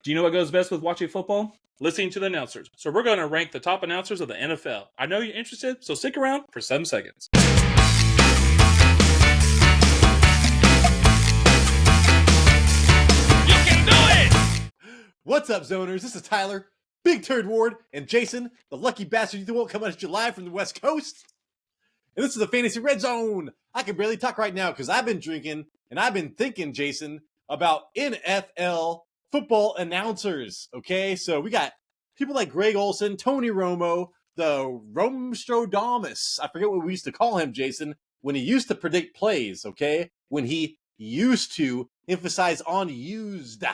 Do you know what goes best with watching football? Listening to the announcers. So we're going to rank the top announcers of the NFL. I know you're interested, so stick around for 7 seconds. You can do it! What's up, Zoners? This is Tyler, Big Turd Ward, and Jason, the lucky bastard you won't come at you live from the West Coast. And this is the Fantasy Red Zone. I can barely talk right now because I've been drinking and I've been thinking, Jason, about NFL football announcers. Okay, so we got people like Greg Olson, Tony Romo, the Romstrodamus. I forget what we used to call him, Jason, when he used to predict plays. Okay, when he used to emphasize on used.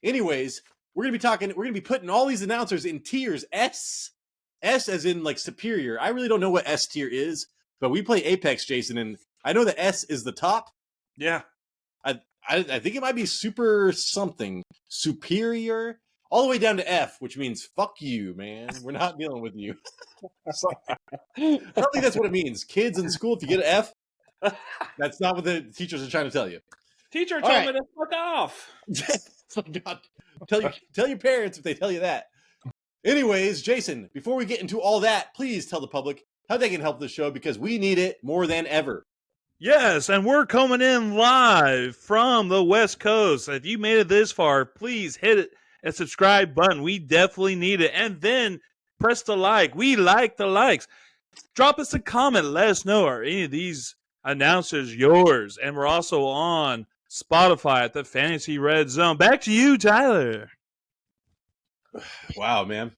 Anyways, we're gonna be putting all these announcers in tiers. S as in like superior. I really don't know what S tier is, but we play Apex, Jason, and I know that S is the top. Yeah. I think it might be super something. Superior. All the way down to F, which means fuck you, man. We're not dealing with you. I don't think that's what it means. Kids in school, if you get an F, that's not what the teachers are trying to tell you. Teacher told me to fuck off. Oh, God. Tell your parents if they tell you that. Anyways, Jason, before we get into all that, please tell the public how they can help the show because we need it more than ever. Yes, and we're coming in live from the West Coast. If you made it this far, please hit a subscribe button. We definitely need it. And then press the like. We like the likes. Drop us a comment. Let us know, are any of these announcers yours? And we're also on Spotify at the Fantasy Red Zone. Back to you, Tyler. Wow, man.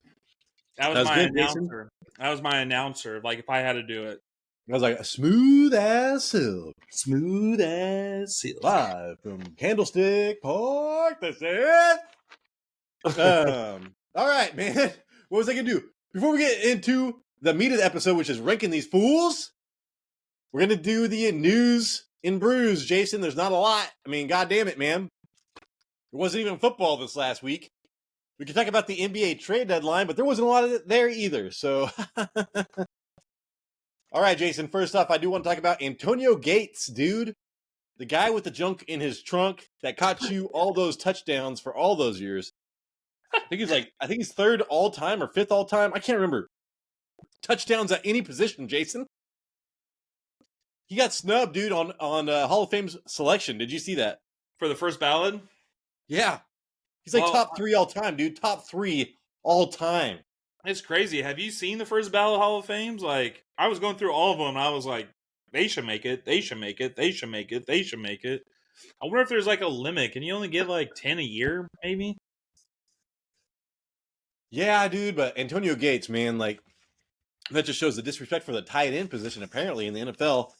That was my good, announcer. Jason. That was my announcer. Like if I had to do it. I was like, smooth as silk. Smooth as silk. Live from Candlestick Park. That's it. All right, man. What was I going to do? Before we get into the meat of the episode, which is ranking these fools, we're going to do the news in brews, Jason. There's not a lot. I mean, God damn it, man. There wasn't even football this last week. We could talk about the NBA trade deadline, but there wasn't a lot of it there either. So, all right, Jason. First off, I do want to talk about Antonio Gates, dude. The guy with the junk in his trunk that caught you all those touchdowns for all those years. I think he's third all time or fifth all time. I can't remember. Touchdowns at any position, Jason. He got snubbed, dude, on Hall of Fame selection. Did you see that? For the first ballot? Yeah. He's like top 3 all time, dude. Top 3 all time. It's crazy. Have you seen the first ballot Hall of Fames? Like, I was going through all of them, and I was like, they should make it. They should make it. They should make it. They should make it. I wonder if there's like a limit. Can you only get like 10 a year, maybe? Yeah, dude, but Antonio Gates, man, like, that just shows the disrespect for the tight end position, apparently, in the NFL.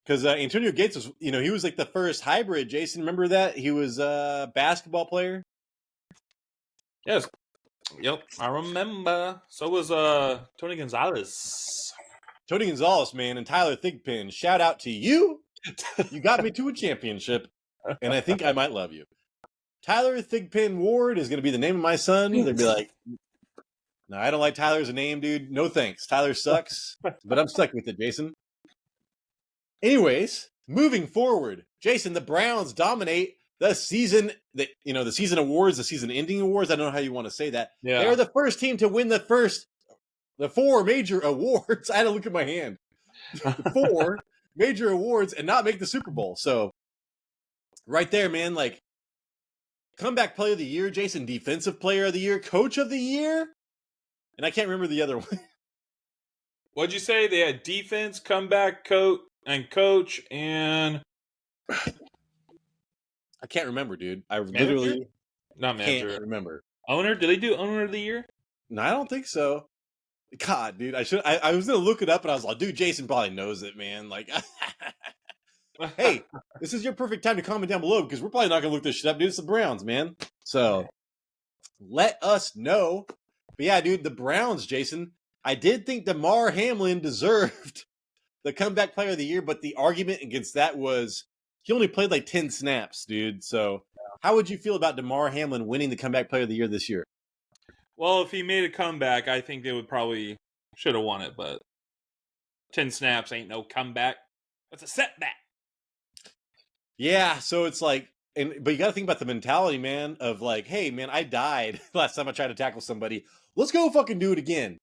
Because Antonio Gates was, he was like the first hybrid. Jason, remember that? He was a basketball player. Yes. Yep, I remember. So was Tony Gonzalez. Tony Gonzalez, man, and Tyler Thigpen. Shout out to you. You got me to a championship, and I think I might love you. Tyler Thigpen Ward is going to be the name of my son. They'd be like, no, I don't like Tyler as a name, dude. No thanks. Tyler sucks, but I'm stuck with it, Jason. Anyways, moving forward, Jason, the Browns dominate the season, the season awards, the season ending awards. I don't know how you want to say that. Yeah. They're the first team to win the 4 major awards. I had to look at my hand. 4 major awards and not make the Super Bowl. So right there, man, like comeback player of the year, Jason, defensive player of the year, coach of the year. And I can't remember the other one. What'd you say? They had defense, comeback, coach, and I can't remember, dude. I manager? literally Not manager. can't remember. Owner? Did they do owner of the year? No, I don't think so. God, dude, I was gonna look it up, and I was like, dude, Jason probably knows it, man. Like, hey, this is your perfect time to comment down below because we're probably not gonna look this shit up, dude. It's the Browns, man. So let us know. But yeah, dude, the Browns, Jason. I did think DeMar Hamlin deserved the comeback player of the year, but the argument against that was he only played like 10 snaps, dude. So how would you feel about DeMar Hamlin winning the comeback player of the year this year? Well, if he made a comeback, I think they would probably should have won it, but 10 snaps ain't no comeback. That's a setback. Yeah, so it's like but you got to think about the mentality, man, of like, hey, man, I died last time I tried to tackle somebody. Let's go fucking do it again.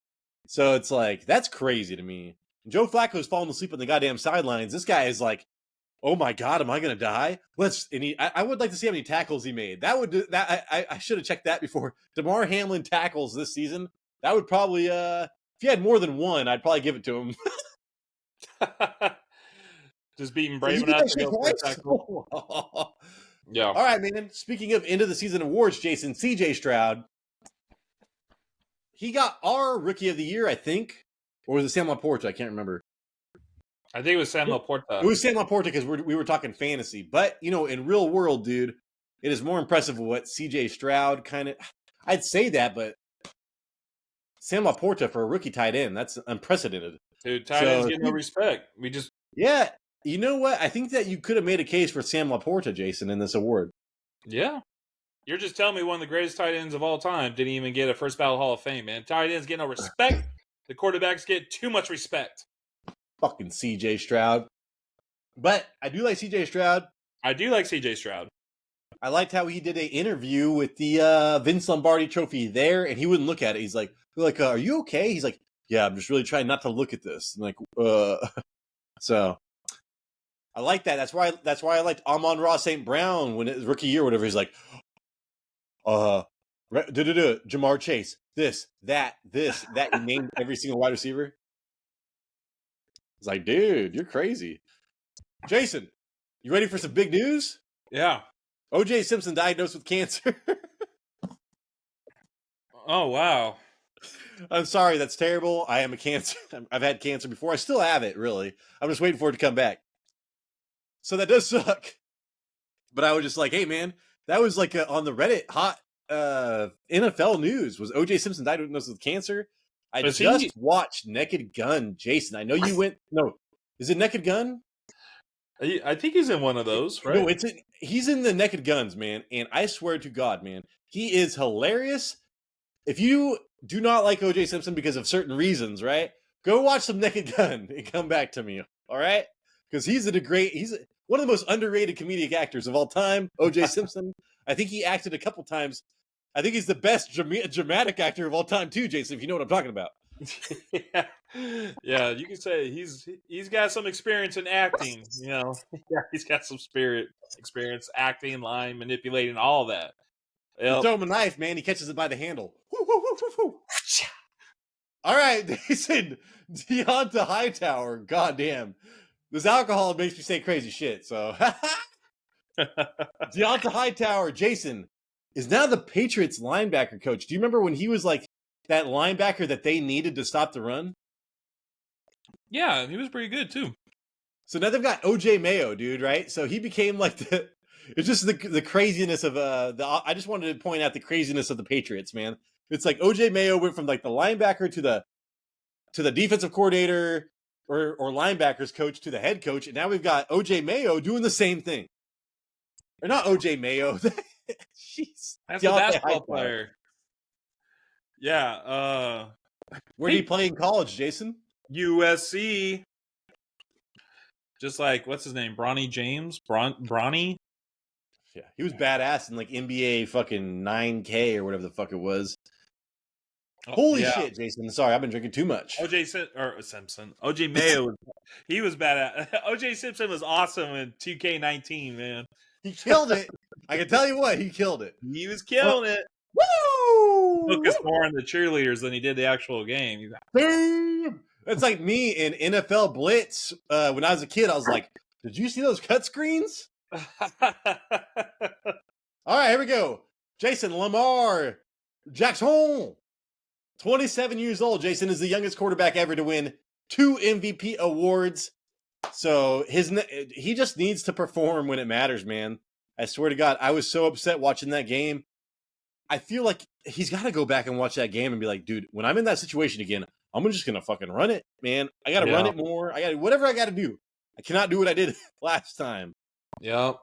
So it's like, that's crazy to me. Joe Flacco's falling asleep on the goddamn sidelines. This guy is like, oh my God, am I going to die? I would like to see how many tackles he made. I should have checked that before. DeMar Hamlin tackles this season. That would probably, if he had more than one, I'd probably give it to him. Just being brave enough to go for a tackle. Yeah. All right, man. Speaking of end of the season awards, Jason, CJ Stroud, he got our Rookie of the Year, I think. Or was it Sam Laporta? I can't remember. I think it was Sam Laporta. It was Sam Laporta because we were talking fantasy. But, in real world, dude, it is more impressive what CJ Stroud kind of... I'd say that, but Sam Laporta for a rookie tight end, that's unprecedented. Dude, tight ends get no respect. Yeah. You know what? I think that you could have made a case for Sam Laporta, Jason, in this award. Yeah. You're just telling me one of the greatest tight ends of all time didn't even get a first ballot Hall of Fame, man. Tight ends get no respect. The quarterbacks get too much respect. Fucking CJ Stroud. But I do like CJ Stroud. I do like CJ Stroud. I liked how he did an interview with the Vince Lombardi trophy there, and he wouldn't look at it. He's like, are you okay? He's like, yeah, I'm just really trying not to look at this. I'm like, So I like that. That's why I liked Amon-Ra St. Brown when it was rookie year or whatever. He's like, Jamar Chase, this, that. He named every single wide receiver. It's like, dude, you're crazy. Jason, you ready for some big news? Yeah. O.J. Simpson diagnosed with cancer. Oh, wow. I'm sorry, that's terrible. I am a cancer. I've had cancer before. I still have it, really. I'm just waiting for it to come back. So that does suck. But I was just like, hey, man, that was like on the Reddit hot NFL news. Was O.J. Simpson diagnosed with cancer? I just watched Naked Gun. Jason, I know you went... No, is it Naked Gun? I think he's in one of those, right? No, he's in the Naked Guns, man. And I swear to God, man, he is hilarious. If you do not like O.J. Simpson because of certain reasons, right? Go watch some Naked Gun and come back to me, all right? Because he's one of the most underrated comedic actors of all time, O.J. Simpson. I think he acted a couple times. I think he's the best dramatic actor of all time, too, Jason, if you know what I'm talking about. Yeah, you can say he's got some experience in acting, Yeah, he's got some experience acting, line, manipulating, all that. Yep. You throw him a knife, man, he catches it by the handle. Woo, woo, woo, woo, woo. All right, they said Deonta Hightower. Goddamn. This alcohol makes me say crazy shit, so. Deonta Hightower, Jason, is now the Patriots linebacker coach. Do you remember when he was like that linebacker that they needed to stop the run? Yeah, he was pretty good too. So now they've got OJ Mayo, dude, right? So he became like it's just the craziness of I just wanted to point out the craziness of the Patriots, man. It's like OJ Mayo went from like the linebacker to the defensive coordinator or linebackers coach to the head coach, and now we've got OJ Mayo doing the same thing. Or not OJ Mayo. Jeez. That's a basketball player. Yeah. Where did he play in college, Jason? USC. Just like, what's his name? Bronny James? Bronny? Yeah, he was badass in like NBA fucking 9K or whatever the fuck it was. Holy shit, Jason. Sorry, I've been drinking too much. Simpson. OJ Mayo, he was badass. OJ Simpson was awesome in 2K19, man. He killed it. I can tell you what, he killed it. He was killing it. Woo! Focused more on the cheerleaders than he did the actual game. He's like, that's like me in NFL Blitz. When I was a kid, I was like, did you see those cut screens? All right, here we go. Jason Lamar Jackson, 27 years old. Jason is the youngest quarterback ever to win 2 MVP awards. So he just needs to perform when it matters, man. I swear to God, I was so upset watching that game. I feel like he's got to go back and watch that game and be like, dude, when I'm in that situation again, I'm just going to fucking run it, man. I got to run it more. I got to whatever I got to do. I cannot do what I did last time. Yeah.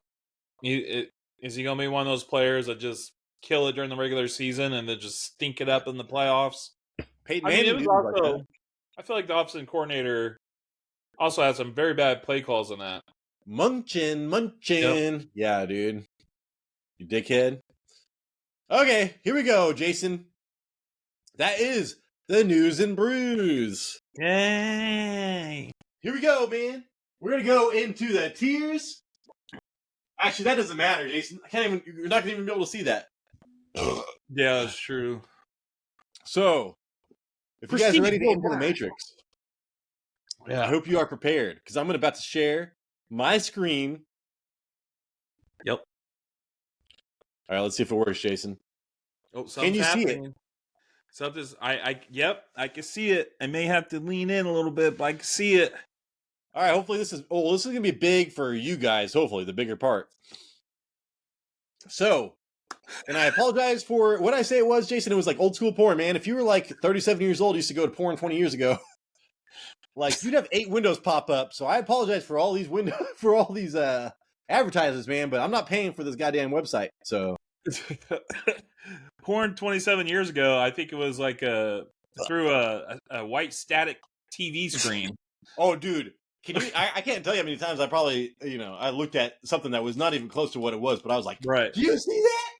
Is he going to be one of those players that just kill it during the regular season and then just stink it up in the playoffs? Peyton Manning, I feel like the offensive coordinator also had some very bad play calls in that. Munchin. Yep. Yeah, dude. You dickhead. Okay, here we go, Jason. That is the News and Brews. Yay! Here we go, man. We're gonna go into the tiers. Actually, that doesn't matter, Jason. You're not gonna even be able to see that. Yeah, that's true. So, if you guys are ready to enter the Matrix, Yeah. I hope you are prepared because I'm about to share my screen. Yep. All right, let's see if it works, Jason. Oh, Can you see it? Something's yep, I can see it. I may have to lean in a little bit, but I can see it. All right, hopefully this is gonna be big for you guys. Hopefully, the bigger part. So, and I apologize for what I say it was, Jason. It was like old school porn, man. If you were like 37 years old, you used to go to porn 20 years ago. Like you'd have 8 windows pop up. So I apologize for all these advertisers, man. But I'm not paying for this goddamn website. So Porn 27 years ago, I think it was like through a white static TV screen. Oh, dude. Can you? I can't tell you how many times I probably, I looked at something that was not even close to what it was, but I was like, right. Do you see that?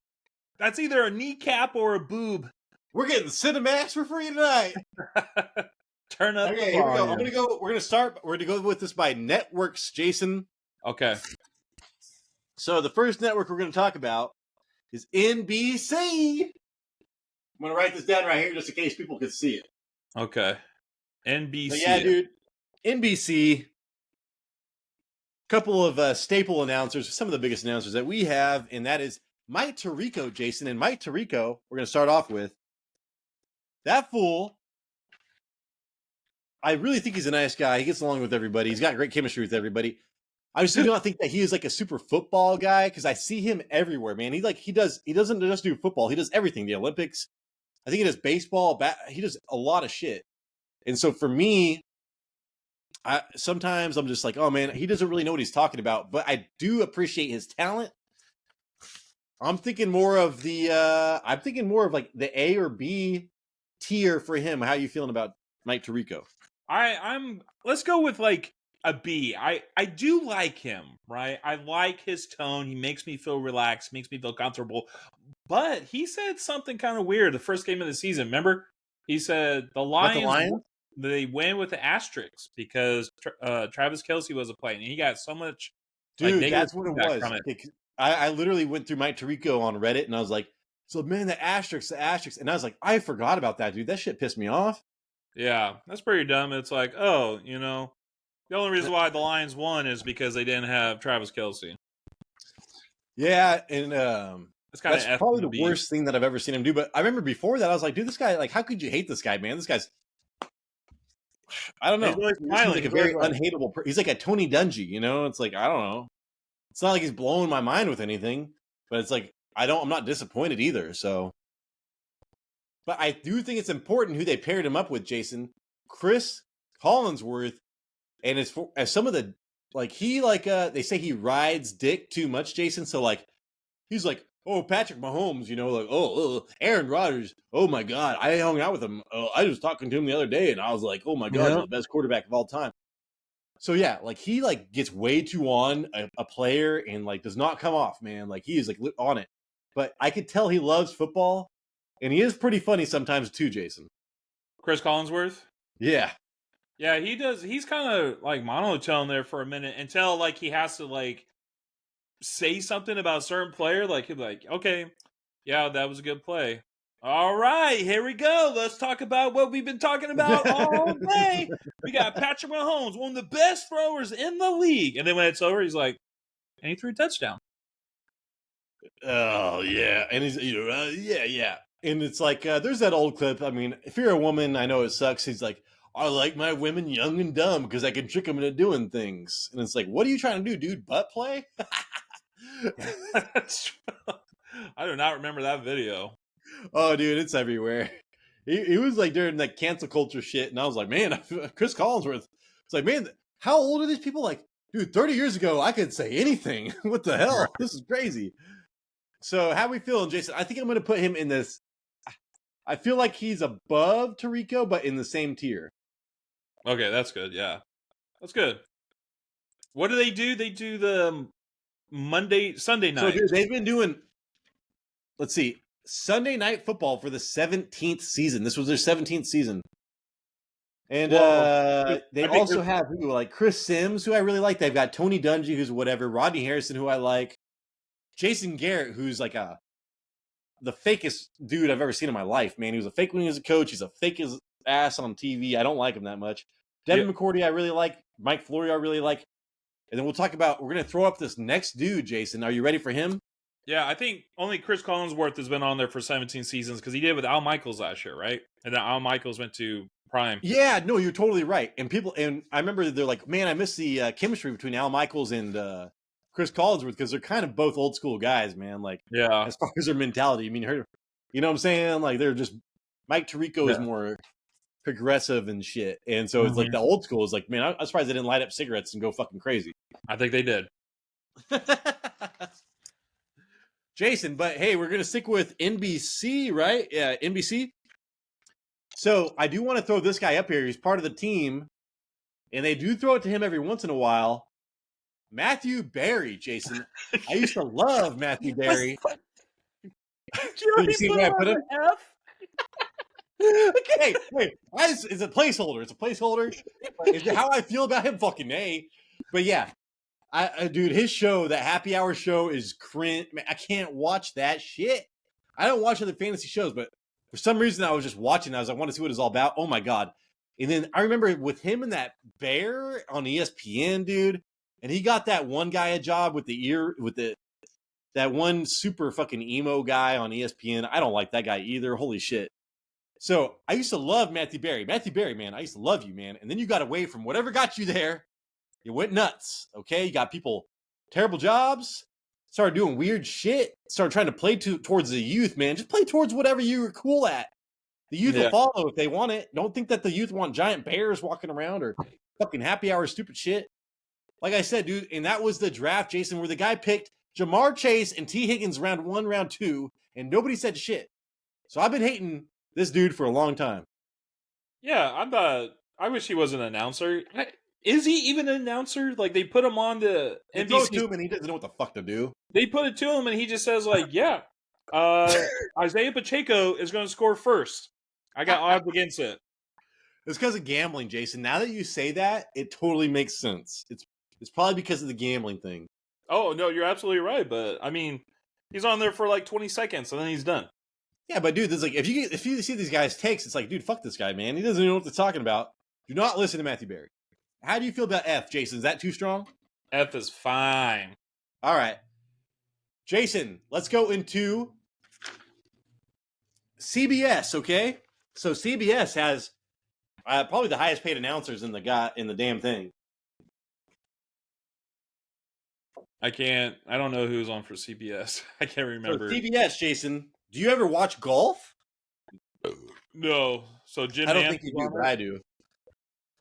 That's either a kneecap or a boob. We're getting Cinemax for free tonight. Turn up. Okay, here we go. We're gonna go with this by networks, Jason. Okay. So the first network we're gonna talk about is NBC. I'm gonna write this down right here just in case people can see it. Okay. NBC. So yeah, dude. NBC. Couple of staple announcers, some of the biggest announcers that we have, and that is Mike Tirico, Jason. And Mike Tirico, we're going to start off with. That fool, I really think he's a nice guy. He gets along with everybody. He's got great chemistry with everybody. I just do not think that he is like a super football guy because I see him everywhere, man. He doesn't just do football. He does everything. The Olympics. I think he does baseball. He does a lot of shit. And so for me, sometimes I'm just like, oh man, he doesn't really know what he's talking about, but I do appreciate his talent. I'm thinking more of like the A or B tier for him. How are you feeling about Mike Tirico? Let's go with like a B. I do like him, right? I like his tone. He makes me feel relaxed, makes me feel comfortable. But he said something kind of weird the first game of the season. Remember? He said the Lions? They win with the asterisks because Travis Kelce wasn't playing, and he got so much. Dude, that's what it was. I literally went through Mike Tirico on Reddit, and I was like, "So man, the asterisks," and I was like, "I forgot about that, dude. That shit pissed me off." Yeah, that's pretty dumb. It's like, oh, the only reason why the Lions won is because they didn't have Travis Kelce. Yeah, and that's probably the worst thing that I've ever seen him do. But I remember before that, I was like, dude, this guy, like, how could you hate this guy, man? This guy's, I don't know. He's really smiling. He's like a very unhateable. He's like a Tony Dungy, It's like, I don't know. It's not like he's blowing my mind with anything, but it's like I'm not disappointed either. So, but I do think it's important who they paired him up with, Jason. Chris Collinsworth, and as some of the they say he rides dick too much, Jason. So like he's like, oh, Patrick Mahomes, like Aaron Rodgers. Oh my God, I hung out with him. I was talking to him the other day, and I was like, oh my God, he's the best quarterback of all time. So yeah, like he like gets way too on a player and like does not come off, man. Like he is like on it. But I could tell he loves football, and he is pretty funny sometimes too, Jason. Chris Collinsworth? Yeah. Yeah, he does. He's kind of like monotone there for a minute until like he has to like say something about a certain player. Like he'll be like, okay, yeah, that was a good play. All right, here we go. Let's talk about what we've been talking about all day. We got Patrick Mahomes, one of the best throwers in the league. And then when it's over, he's like, and he threw a touchdown. Oh, yeah. And he's, yeah. And it's like, there's that old clip. I mean, if you're a woman, I know it sucks. He's like, I like my women young and dumb because I can trick them into doing things. And it's like, what are you trying to do, dude? Butt play? I do not remember that video. Oh, dude, it's everywhere. He was like during like cancel culture shit, and I was like, man, Chris Collinsworth. It's like, man, how old are these people? Like, dude, 30 years ago, I could say anything. What the hell? This is crazy. So, how we feeling, Jason? I think I'm going to put him in this. I feel like he's above Tirico, but in the same tier. Okay, that's good. Yeah, that's good. What do? They do the Sunday night. So, dude, they've been doing let's see, Sunday Night Football for the 17th season. This was their 17th season. And they also have who, like Chris Sims, who I really like. They've got Tony Dungy, who's whatever. Rodney Harrison, who I like. Jason Garrett, who's like the fakest dude I've ever seen in my life, man. He was a fake when he was a coach. He's a fake as ass on TV. I don't like him that much. Devin McCourty, I really like. Mike Florio, I really like. And then we're going to throw up this next dude, Jason. Are you ready for him? Yeah, I think only Chris Collinsworth has been on there for 17 seasons because he did with Al Michaels last year, right? And then Al Michaels went to Prime. Yeah, no, you're totally right. And I remember they're like, man, I miss the chemistry between Al Michaels and Chris Collinsworth because they're kind of both old school guys, man. Like, yeah, as far as their mentality, I mean, you know what I'm saying? Like, they're just Mike Tirico is more progressive and shit, and so it's like the old school is like, man, I'm surprised they didn't light up cigarettes and go fucking crazy. I think they did. Jason, but hey, we're gonna stick with NBC, right? Yeah, NBC. So I do want to throw this guy up here. He's part of the team, and they do throw it to him every once in a while. Matthew Berry, Jason. I used to love Matthew Berry. You see where I put him? Okay, wait. It's a placeholder. It's a placeholder. Is it how I feel about him? Fucking A. But yeah, dude, his show, that happy hour show, is cringe. Man, I can't watch that shit. I don't watch other fantasy shows, but for some reason I was just watching. I want to see what it's all about. Oh my god! And then I remember with him and that bear on ESPN, dude, and he got that one guy a job with that one super fucking emo guy on ESPN. I don't like that guy either. Holy shit. So I used to love Matthew Berry. Matthew Berry, man, I used to love you, man. And then you got away from whatever got you there. You went nuts, okay? You got people, terrible jobs, started doing weird shit, started trying to play towards the youth, man. Just play towards whatever you were cool at. The youth will follow if they want it. Don't think that the youth want giant bears walking around or fucking happy hour stupid shit. Like I said, dude, and that was the draft, Jason, where the guy picked Jamar Chase and T. Higgins round 1, round 2, and nobody said shit. So I've been hating this dude for a long time. Yeah, I wish he was an announcer. Is he even an announcer? Like, they put him on the NBC. Throw it to him and he doesn't know what the fuck to do. They put it to him and he just says, like, yeah, Isaiah Pacheco is going to score first. I got odds against it. It's because of gambling, Jason. Now that you say that, it totally makes sense. It's probably because of the gambling thing. Oh, no, you're absolutely right. But, I mean, he's on there for like 20 seconds and then he's done. Yeah, but dude, there's like if you see these guys' takes, it's like, dude, fuck this guy, man. He doesn't know what they're talking about. Do not listen to Matthew Berry. How do you feel about F, Jason? Is that too strong? F is fine. All right. Jason, let's go into CBS, okay? So CBS has probably the highest paid announcers in the damn thing. I don't know who's on for CBS. I can't remember. So CBS, Jason, do you ever watch golf? No. So Jim I don't Nantz think you do, but I do.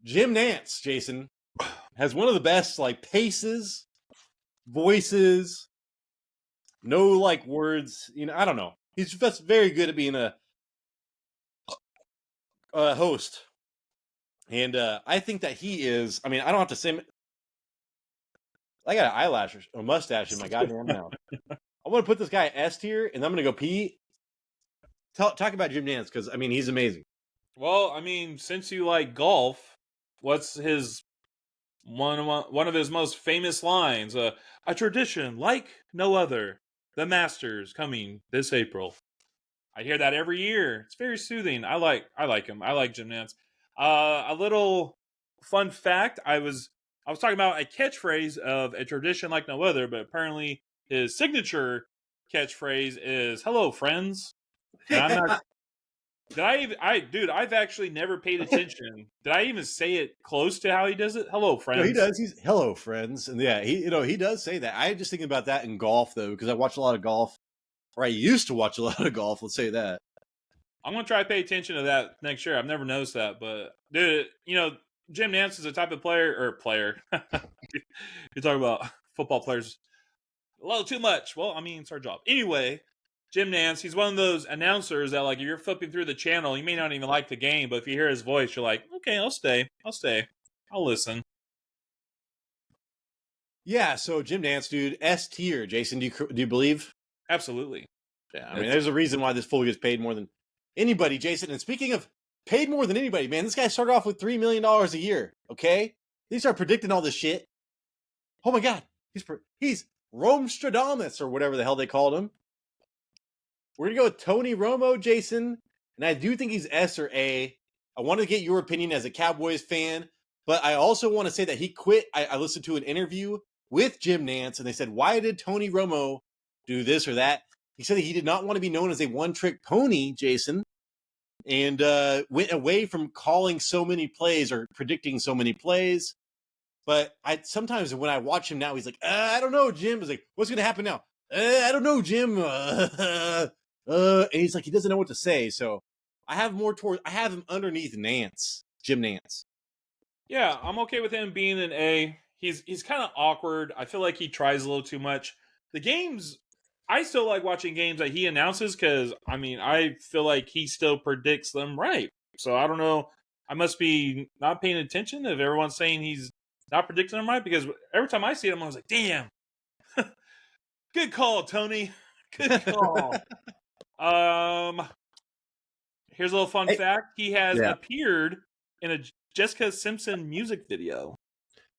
Jim Nantz, Jason, has one of the best like paces, voices, no like words. You know, I don't know. He's just very good at being a host, and I think that he is. I mean, I don't have to say. I got an eyelash or a mustache in my goddamn mouth. I want to put this guy at S tier, and I'm going to go pee. Talk about Jim Nantz, because, I mean, he's amazing. Well, I mean, since you like golf, what's his one of his most famous lines? A tradition like no other. The Masters coming this April. I hear that every year. It's very soothing. I like him. I like Jim Nantz. A little fun fact: I was talking about a catchphrase of a tradition like no other, but apparently his signature catchphrase is "Hello, friends." And I'm not. I've actually never paid attention. Did I even say it close to how he does it? Hello, friends. No, he does. He's hello, friends, and yeah, he does say that. I just thinking about that in golf though, because I watch a lot of golf, or I used to watch a lot of golf. Let's say that. I'm gonna try to pay attention to that next year. I've never noticed that, but dude, Jim Nantz is a type of player. You're talking about football players a little too much. Well, I mean, it's our job anyway. Jim Nantz, he's one of those announcers that, like, if you're flipping through the channel, you may not even like the game, but if you hear his voice, you're like, okay, I'll stay. I'll listen. Yeah, so Jim Nantz, dude, S tier. Jason, do you believe? Absolutely. Yeah, I mean, there's a reason why this fool gets paid more than anybody, Jason. And speaking of paid more than anybody, man, this guy started off with $3 million a year, okay? They start predicting all this shit. Oh my God, he's Romestradamus or whatever the hell they called him. We're going to go with Tony Romo, Jason. And I do think he's S or A. I want to get your opinion as a Cowboys fan, but I also want to say that he quit. I listened to an interview with Jim Nantz, and they said, why did Tony Romo do this or that? He said that he did not want to be known as a one-trick pony, Jason, and went away from calling so many plays or predicting so many plays. But sometimes when I watch him now, he's like, I don't know, Jim. He's like, what's going to happen now? I don't know, Jim. And he's like, he doesn't know what to say. So I have him underneath Nantz, Jim Nantz. Yeah, I'm okay with him being an A. He's kind of awkward. I feel like he tries a little too much. The games, I still like watching games that he announces because, I mean, I feel like he still predicts them right. So I don't know. I must be not paying attention if everyone's saying he's not predicting them right, because every time I see him, I was like, damn. Good call, Tony. Good call. Here's a little fun fact. He has appeared in a Jessica Simpson music video.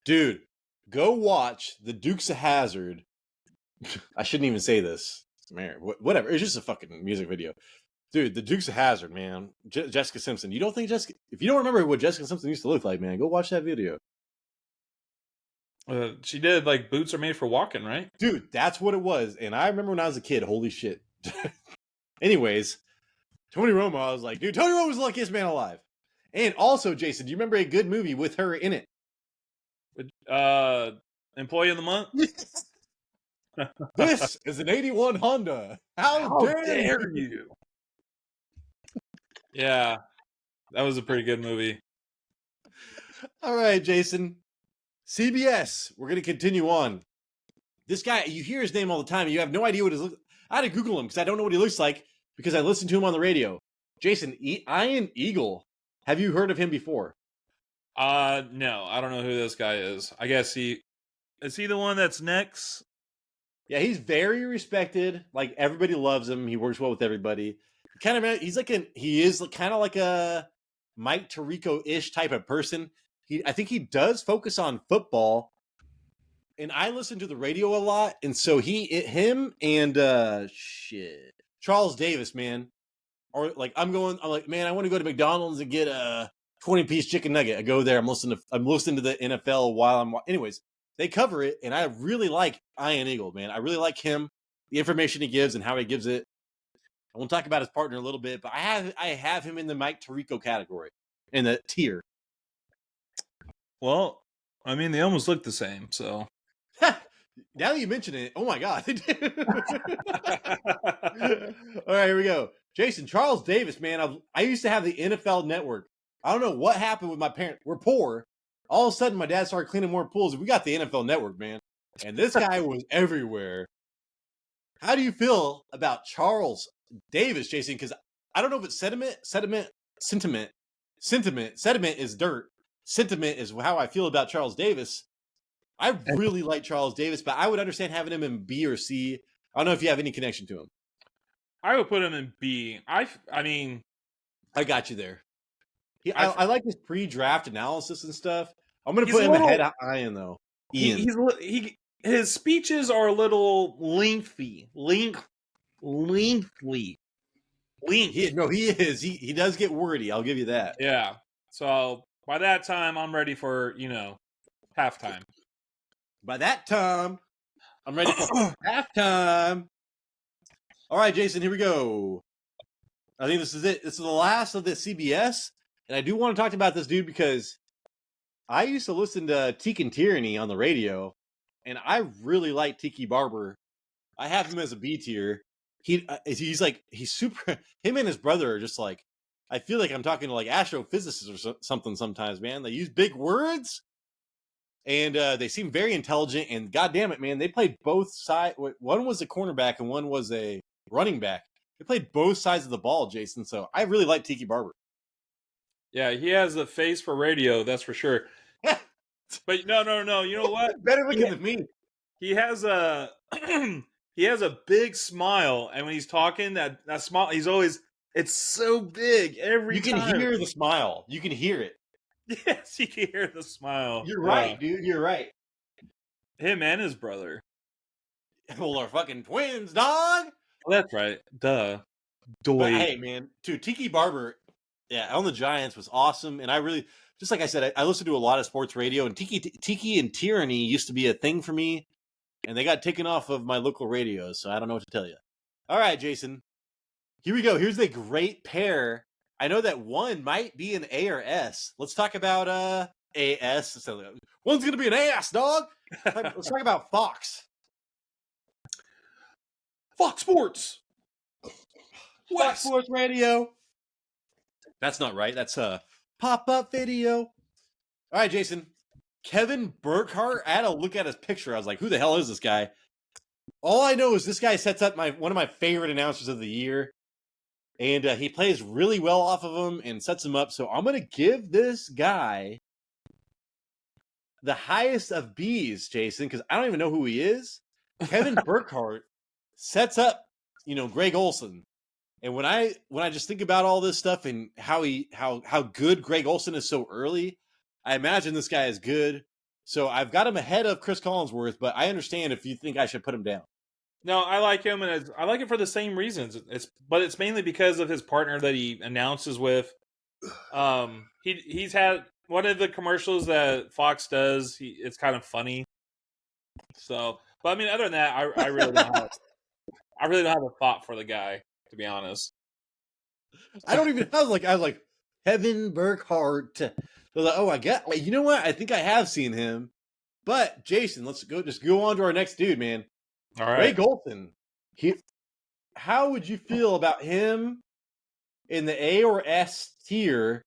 Dude, go watch the Dukes of Hazzard. I shouldn't even say this. Man, whatever. It's just a fucking music video. Dude, the Dukes of Hazzard, man. Jessica Simpson. You don't think if you don't remember what Jessica Simpson used to look like, man, go watch that video. She did, like, boots are made for walking, right? Dude, that's what it was. And I remember when I was a kid, holy shit. Anyways, Tony Romo, I was like, dude, Tony Romo was the luckiest man alive. And also, Jason, do you remember a good movie with her in it? Employee of the Month? This is an 81 Honda. How dare you? Yeah, that was a pretty good movie. All right, Jason. CBS, we're going to continue on. This guy, you hear his name all the time, and you have no idea what his looks like. I had to Google him because I don't know what he looks like because I listened to him on the radio. Jason, Ian Eagle. Have you heard of him before? No, I don't know who this guy is. I guess is he the one that's next? Yeah, he's very respected. Like, everybody loves him. He works well with everybody. He is kind of like a Mike Tirico-ish type of person. I think he does focus on football, and I listen to the radio a lot, and so him and Charles Davis, man, or like I'm like, man, I want to go to McDonald's and get a 20-piece chicken nugget. I go there. I'm listening to the NFL while anyways, they cover it, and I really like Ian Eagle, man. I really like him, the information he gives and how he gives it. I won't talk about his partner a little bit, but I have him in the Mike Tirico category, in the tier. Well, I mean, they almost look the same, so. Now that you mention it, oh my God. All right, here we go. Jason, Charles Davis, man, I used to have the NFL Network. I don't know what happened with my parents. We're poor. All of a sudden, my dad started cleaning more pools. We got the NFL Network, man. And this guy was everywhere. How do you feel about Charles Davis, Jason? Because I don't know if it's sentiment is dirt. Sentiment is how I feel about Charles Davis. I really like Charles Davis, but I would understand having him in B or C. I don't know if you have any connection to him. I would put him in B. I mean, I got you there. I like his pre-draft analysis and stuff. I'm going to put him ahead of Ian, though. His speeches are a little lengthy. He is. He does get wordy. I'll give you that. Yeah. So by that time, I'm ready for, halftime. By that time, I'm ready for halftime. All right, Jason, here we go. I think this is it. This is the last of the CBS. And I do want to talk about this dude because I used to listen to Teak and Tyranny on the radio, and I really like Tiki Barber. I have him as a B tier. He's super. Him and his brother are just like, I feel like I'm talking to like astrophysicists or something sometimes, man. They use big words, and they seem very intelligent. And goddamn it, man, they played both sides. One was a cornerback and one was a running back. They played both sides of the ball, Jason. So I really like Tiki Barber. Yeah, he has a face for radio, that's for sure. But no. You know what? Better looking than me. He has a He has a big smile, and when he's talking, that smile, it's so big every You can time. hear the smile. You can hear it. Yes, you can hear the smile. You're right, dude. You're right. Him and his brother. Well, they're fucking twins, dog. Oh, that's right. Duh. But hey, man, dude, Tiki Barber, on the Giants was awesome, and I really, just like I said, I listened to a lot of sports radio, and Tiki and Tyranny used to be a thing for me, and they got taken off of my local radios, so I don't know what to tell you. All right, Jason, here we go. Here's the great pair. I know that one might be an A or S. Let's talk about AS. So one's gonna be an ass, dog. Let's talk about Fox. Fox Sports. Fox Sports Radio. That's not right. That's a pop-up video. All right, Jason. Kevin Burkhardt. I had to look at his picture. I was like, who the hell is this guy? All I know is this guy sets up one of my favorite announcers of the year. And he plays really well off of him and sets him up. So I'm going to give this guy the highest of B's, Jason, because I don't even know who he is. Kevin Burkhardt sets up, Greg Olson. And when I just think about all this stuff and how good Greg Olson is so early, I imagine this guy is good. So I've got him ahead of Chris Collinsworth, but I understand if you think I should put him down. No, I like him, and I like it for the same reasons. But it's mainly because of his partner that he announces with. He's had one of the commercials that Fox does. It's kind of funny. So, but I mean, other than that, I really don't have, I really don't have a thought for the guy, to be honest. I was like Kevin Burkhardt. I was like, oh, you know what? I think I have seen him. But Jason, let's go on to our next dude, man. All right. Greg Olson. How would you feel about him in the A or S tier?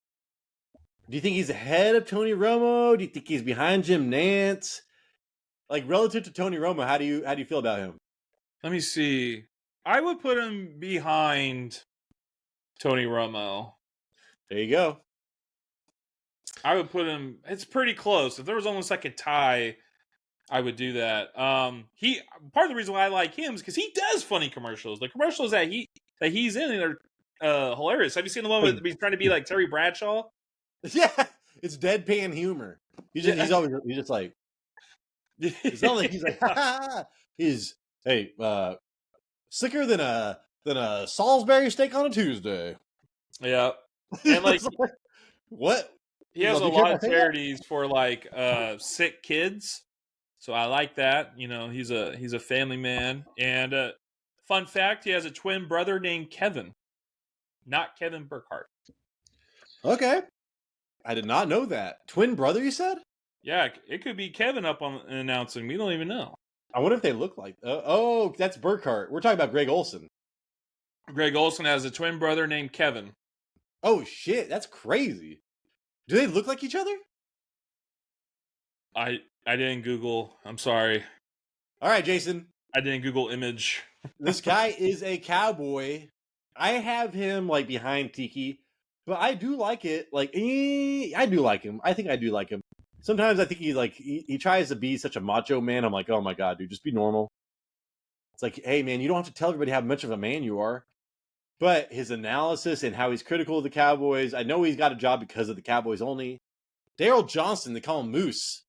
Do you think he's ahead of Tony Romo? Do you think he's behind Jim Nantz? Like relative to Tony Romo, how do you feel about him? Let me see. I would put him behind Tony Romo. There you go. I would put him. It's pretty close. If there was almost like a tie, I would do that. Part of the reason why I like him is because he does funny commercials. The commercials that he's in are hilarious. Have you seen the one where he's trying to be like Terry Bradshaw? Yeah, it's deadpan humor. He's just like, it's not like he's like, he's sicker than a Salisbury steak on a Tuesday. Yeah, and like what? He has a lot of charities for like sick kids. So I like that. He's a family man. And fun fact, he has a twin brother named Kevin, not Kevin Burkhardt. Okay. I did not know that. Twin brother, you said? Yeah, it could be Kevin up on announcing. We don't even know. I wonder if they look like... that's Burkhardt. We're talking about Greg Olson. Greg Olson has a twin brother named Kevin. Oh, shit. That's crazy. Do they look like each other? I didn't Google. I'm sorry. All right, Jason. I didn't Google image. This guy is a cowboy. I have him like behind Tiki, but I do like it. I do like him. I think I do like him. Sometimes I think he tries to be such a macho man. I'm like, oh my God, dude, just be normal. It's like, hey man, you don't have to tell everybody how much of a man you are. But his analysis and how he's critical of the Cowboys, I know he's got a job because of the Cowboys only. Daryl Johnston, they call him Moose.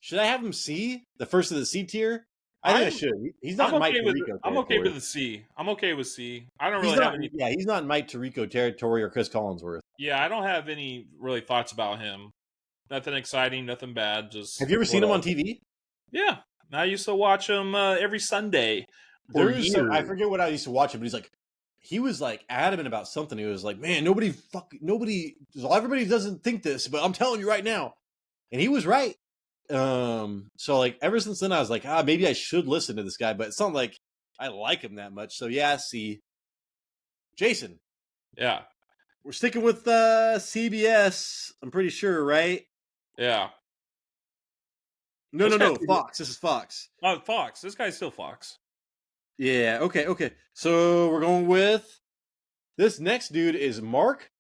Should I have him C? The first of the C tier? I think I should. He's not in Mike Tirico. I'm okay with the C. I'm okay with C. I don't really have any. Yeah, he's not in Mike Tirico territory or Chris Collinsworth. Yeah, I don't have any really thoughts about him. Nothing exciting, nothing bad. Just have you ever seen him on TV? Yeah, I used to watch him every Sunday. I forget what I used to watch him, but he was like adamant about something. He was like, man, everybody doesn't think this, but I'm telling you right now. And he was right. So like ever since then I was like, maybe I should listen to this guy, but it's not like I like him that much. So yeah, see. Jason. Yeah. We're sticking with CBS, I'm pretty sure, right? Yeah. No, Fox. This is Fox. Oh, Fox. This guy's still Fox. Yeah, okay. So we're going with this next dude is Mark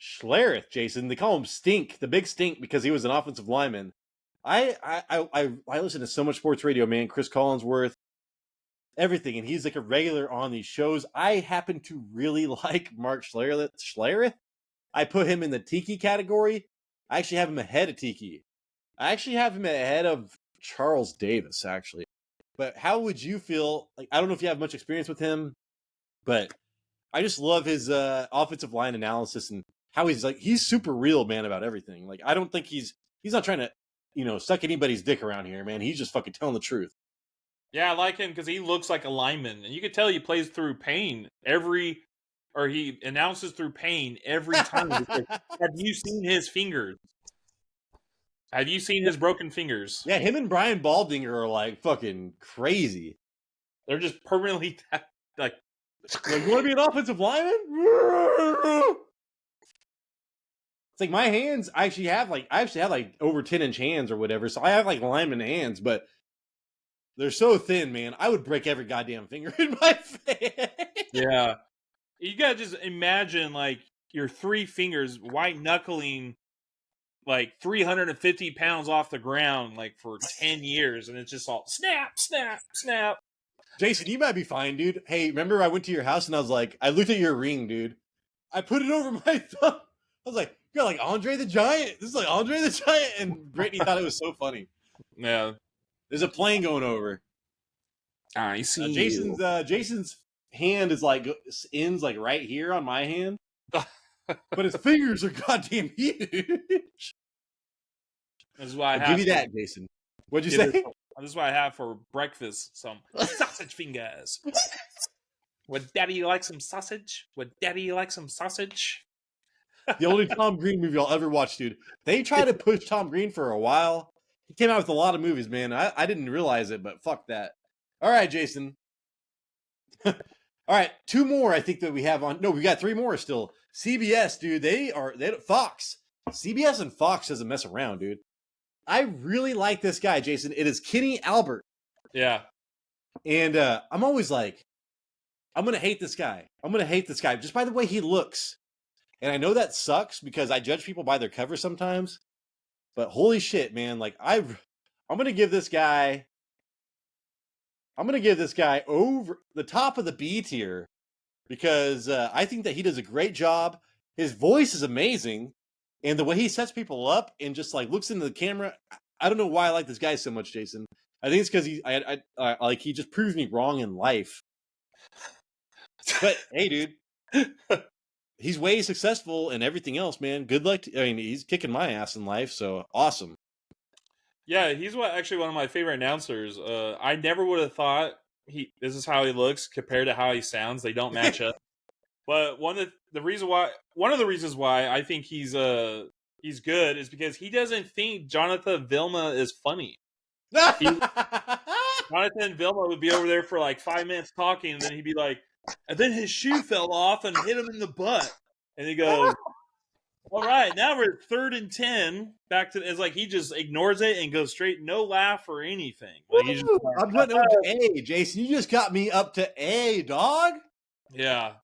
Schlereth, Jason. They call him Stink, the big Stink, because he was an offensive lineman. I listen to so much sports radio, man. Chris Collinsworth, everything, and he's like a regular on these shows. I happen to really like Mark Schlereth. I put him in the Tiki category. I actually have him ahead of Tiki. I actually have him ahead of Charles Davis, actually. But how would you feel? Like, I don't know if you have much experience with him, but I just love his offensive line analysis and how he's super real, man, about everything. Like, I don't think he's not trying to, suck anybody's dick around here, man. He's just fucking telling the truth. Yeah, I like him because he looks like a lineman, and you can tell he plays through pain or he announces through pain every time. Have you seen his fingers? Have you seen his broken fingers? Yeah, him and Brian Baldinger are like fucking crazy. They're just permanently like. You want to be an offensive lineman? It's like my hands. I actually have like over 10-inch hands or whatever. So I have like lineman hands, but they're so thin, man. I would break every goddamn finger in my face. Yeah, you gotta just imagine like your 3 fingers white knuckling like 350 pounds off the ground like for 10 years, and it's just all snap, snap, snap. Jason, you might be fine, dude. Hey, remember I went to your house and I was like, I looked at your ring, dude. I put it over my thumb. I was like, you're like Andre the Giant. This is like Andre the Giant. And Brittany thought it was so funny. Yeah. There's a plane going over. I see. Jason's hand is like ends like right here on my hand. But his fingers are goddamn huge. This is why I'll give you that, Jason. What'd you say? This is what I have for breakfast. Some sausage fingers. Would Daddy like some sausage? Would Daddy like some sausage? The only Tom Green movie I'll ever watch, dude. They tried to push Tom Green for a while. He came out with a lot of movies, man. I didn't realize it, but fuck that. All right, Jason. All right, 2 more I think that we have on. No, we got 3 more still. CBS, dude. They Fox. CBS and Fox doesn't mess around, dude. I really like this guy, Jason. It is Kenny Albert. Yeah. And I'm always like, I'm going to hate this guy. I'm going to hate this guy just by the way he looks. And I know that sucks because I judge people by their cover sometimes. But holy shit, man. Like, I'm going to give this guy over the top of the B tier because I think that he does a great job. His voice is amazing. And the way he sets people up and just like looks into the camera, I don't know why I like this guy so much, Jason. I think it's because he just proves me wrong in life. But hey, dude, he's way successful and everything else, man. Good luck. He's kicking my ass in life, so awesome. Yeah, he's actually one of my favorite announcers. I never would have thought this is how he looks compared to how he sounds. They don't match up. But one of the reasons why I think he's good is because he doesn't think Jonathan Vilma is funny. Jonathan Vilma would be over there for like 5 minutes talking, and then he'd be like, and then his shoe fell off and hit him in the butt, and he goes, "All right, now we're at 3rd and 10." Back to it's like he just ignores it and goes straight, no laugh or anything. Like, he's just like, I'm putting up to A, Jason. You just got me up to A, dog. Yeah.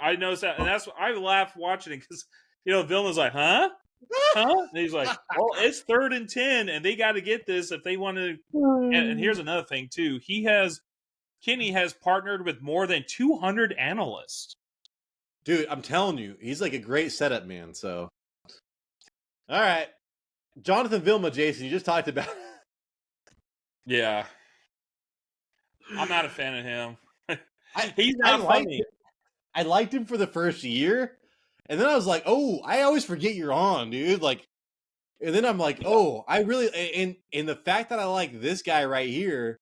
I noticed that, and that's I laugh watching it because Vilma's like, huh? And he's like, well, it's 3rd and 10, and they got to get this if they want to. And here's another thing too: Kenny has partnered with more than 200 analysts. Dude, I'm telling you, he's like a great setup man. So, all right, Jonathan Vilma, Jason, you just talked about. Yeah, I'm not a fan of him. He's not funny. I liked him for the first year, and then I was like, "Oh, I always forget you're on, dude." Like, and then I'm like, "Oh, I really." And the fact that I like this guy right here,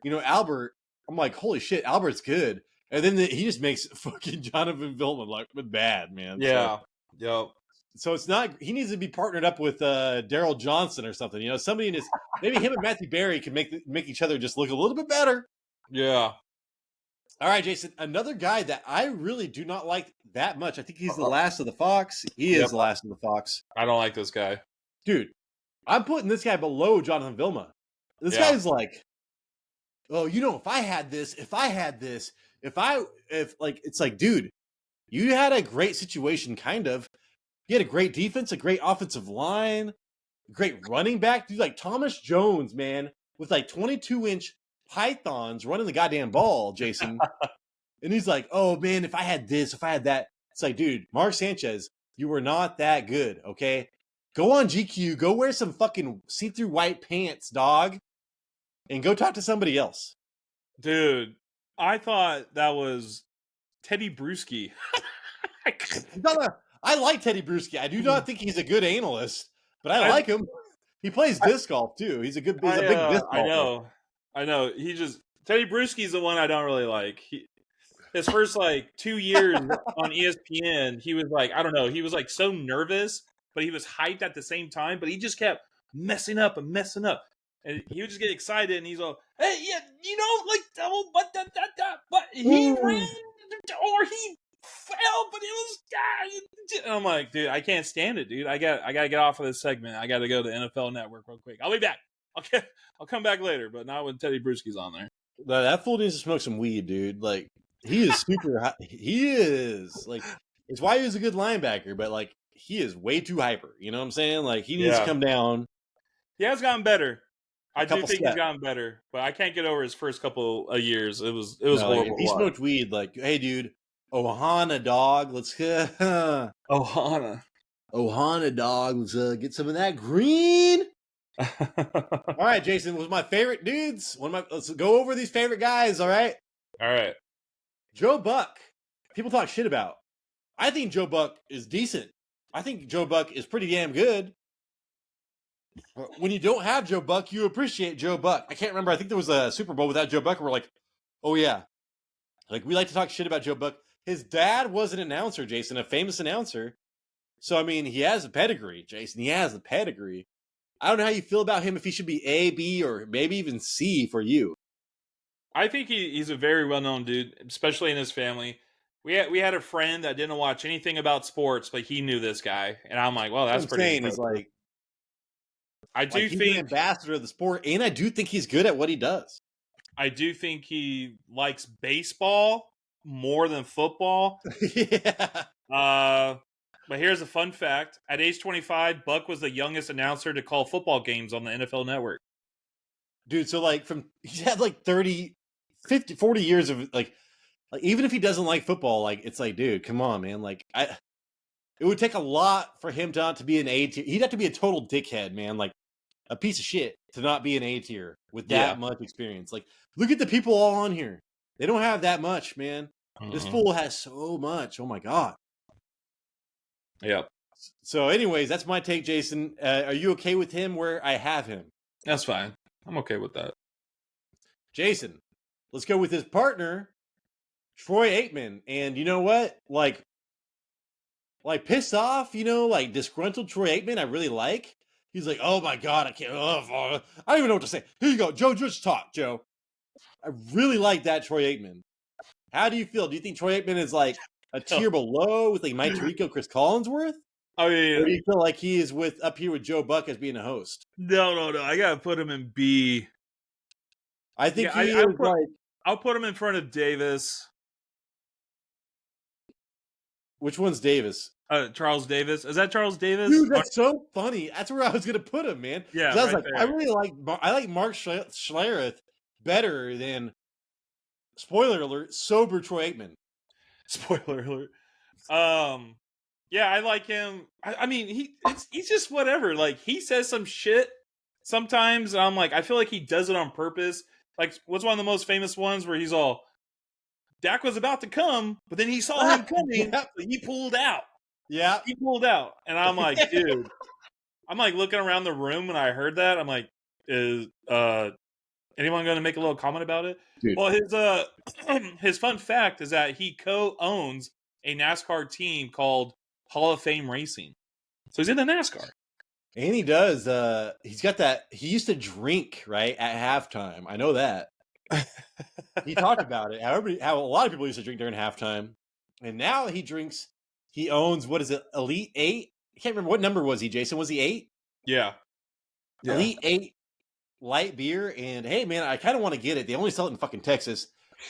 Albert, I'm like, "Holy shit, Albert's good." And then he just makes fucking Jonathan Vilma like bad, man. Yeah, yep. So it's not. He needs to be partnered up with Daryl Johnson or something. Somebody in his maybe him and Matthew Berry can make each other just look a little bit better. Yeah. All right, Jason, another guy that I really do not like that much. I think he's the last of the Fox. He is the last of the Fox. I don't like this guy. Dude, I'm putting this guy below Jonathan Vilma. This guy's like, oh, if I had this, it's like, dude, you had a great situation, kind of. You had a great defense, a great offensive line, great running back. Dude, like Thomas Jones, man, with like 22-inch pythons running the goddamn ball, Jason. And he's like, oh man, if I had this, if I had that. It's like, dude, Mark Sanchez, you were not that good, okay? Go on GQ, go wear some fucking see-through white pants, dog, and go talk to somebody else. Dude, I thought that was Teddy Bruschi. I like Teddy Bruschi. I do not think he's a good analyst, but I like him. He plays disc golf too. He's a big disc golfer. I know. Teddy Bruschi's the one I don't really like. His first 2 years on ESPN, he was like, I don't know, he was like so nervous, but he was hyped at the same time, but he just kept messing up. And he would just get excited and he's all, hey, yeah, but he ran or he fell, but it was. And I'm like, dude, I can't stand it, dude. I gotta get off of this segment. I gotta go to the NFL Network real quick. I'll be back. Okay, I'll come back later, but not when Teddy Bruschi's on there. That fool needs to smoke some weed, dude. Like, he is super high. He is like, it's why he was a good linebacker, but he is way too hyper. You know what I'm saying? Like, he needs to come down. He has gotten better. I do think he's gotten better, but I can't get over his first couple of years. It was horrible. If he smoked weed, hey, dude, Ohana, dog, let's Ohana, dog, let's get some of that green. All right, Jason, was my favorite dudes. Let's go over these favorite guys. All right. Joe Buck. People talk shit about. I think Joe Buck is decent. I think Joe Buck is pretty damn good. When you don't have Joe Buck, you appreciate Joe Buck. I can't remember. I think there was a Super Bowl without Joe Buck. And we're like, oh yeah, we like to talk shit about Joe Buck. His dad was an announcer, Jason, a famous announcer. So I mean, he has a pedigree, Jason. He has a pedigree. I don't know how you feel about him. If he should be A, B, or maybe even C for you. I think he's a very well-known dude, especially in his family. We had a friend that didn't watch anything about sports, but he knew this guy, and I'm like, well, that's pretty impressive. I do think he's an ambassador of the sport, and I do think he's good at what he does. I do think he likes baseball more than football. Yeah. But here's a fun fact. At age 25, Buck was the youngest announcer to call football games on the NFL Network. Dude, so he had 30, 50, 40 years of even if he doesn't like football, it's dude, come on, man. It would take a lot for him not to be an A tier. He'd have to be a total dickhead, man. A piece of shit to not be an A tier with that much experience. Look at the people all on here. They don't have that much, man. This fool has so much. Oh my God. Yep. So anyways, that's my take, Jason. Are you okay with him where I have him? That's fine. I'm okay with that. Jason, let's go with his partner, Troy Aikman. And you know what? Pissed off, disgruntled Troy Aikman, I really like. He's like, oh my God, I can't. I don't even know what to say. Here you go, Joe. Just talk, Joe. I really like that Troy Aikman. How do you feel? Do you think Troy Aikman is a tier below with Mike Tirico, Chris Collinsworth? Oh yeah. Or do you feel like he is up here with Joe Buck as being a host? No. I gotta put him in B. I think I'll put him in front of Davis. Which one's Davis? Charles Davis. Is that Charles Davis? Dude, that's so funny. That's where I was gonna put him, man. Yeah, I was I really like Mark Schlereth better than, spoiler alert, sober Troy Aikman. Spoiler alert. Yeah, I like him. I mean, he's just whatever. He says some shit sometimes. And I'm I feel like he does it on purpose. What's one of the most famous ones where he's all, Dak was about to come, but then he saw him coming, so he pulled out. Yeah. He pulled out. And I'm like, dude. I'm looking around the room when I heard that. I'm like, is anyone going to make a little comment about it? Dude. Well, his fun fact is that he co-owns a NASCAR team called Hall of Fame Racing. So he's in the NASCAR. And he does. He's got that. He used to drink, right, at halftime. I know that. He talked about it. How a lot of people used to drink during halftime. And now he drinks. He owns, what is it, Elite 8? I can't remember. What number was he, Jason? Was he 8? Yeah. Elite 8 light beer. And hey, man, I kind of want to get it. They only sell it in fucking Texas.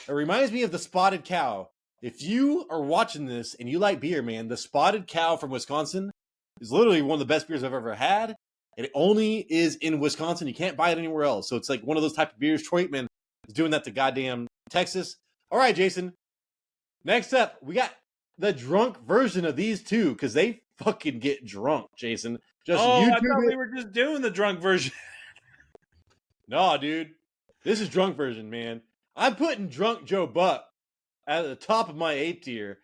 It reminds me of the Spotted Cow. If you are watching this and you like beer, man, the Spotted Cow from Wisconsin is literally one of the best beers I've ever had. And it only is in Wisconsin. You can't buy it anywhere else. So it's one of those type of beers. Troy Aikman is doing that to goddamn Texas. All right, Jason. Next up, we got the drunk version of these two because they fucking get drunk, Jason. Just I YouTube thought it. we were just doing the drunk version. No, dude. This is drunk version, man. I'm putting drunk Joe Buck at the top of my A tier.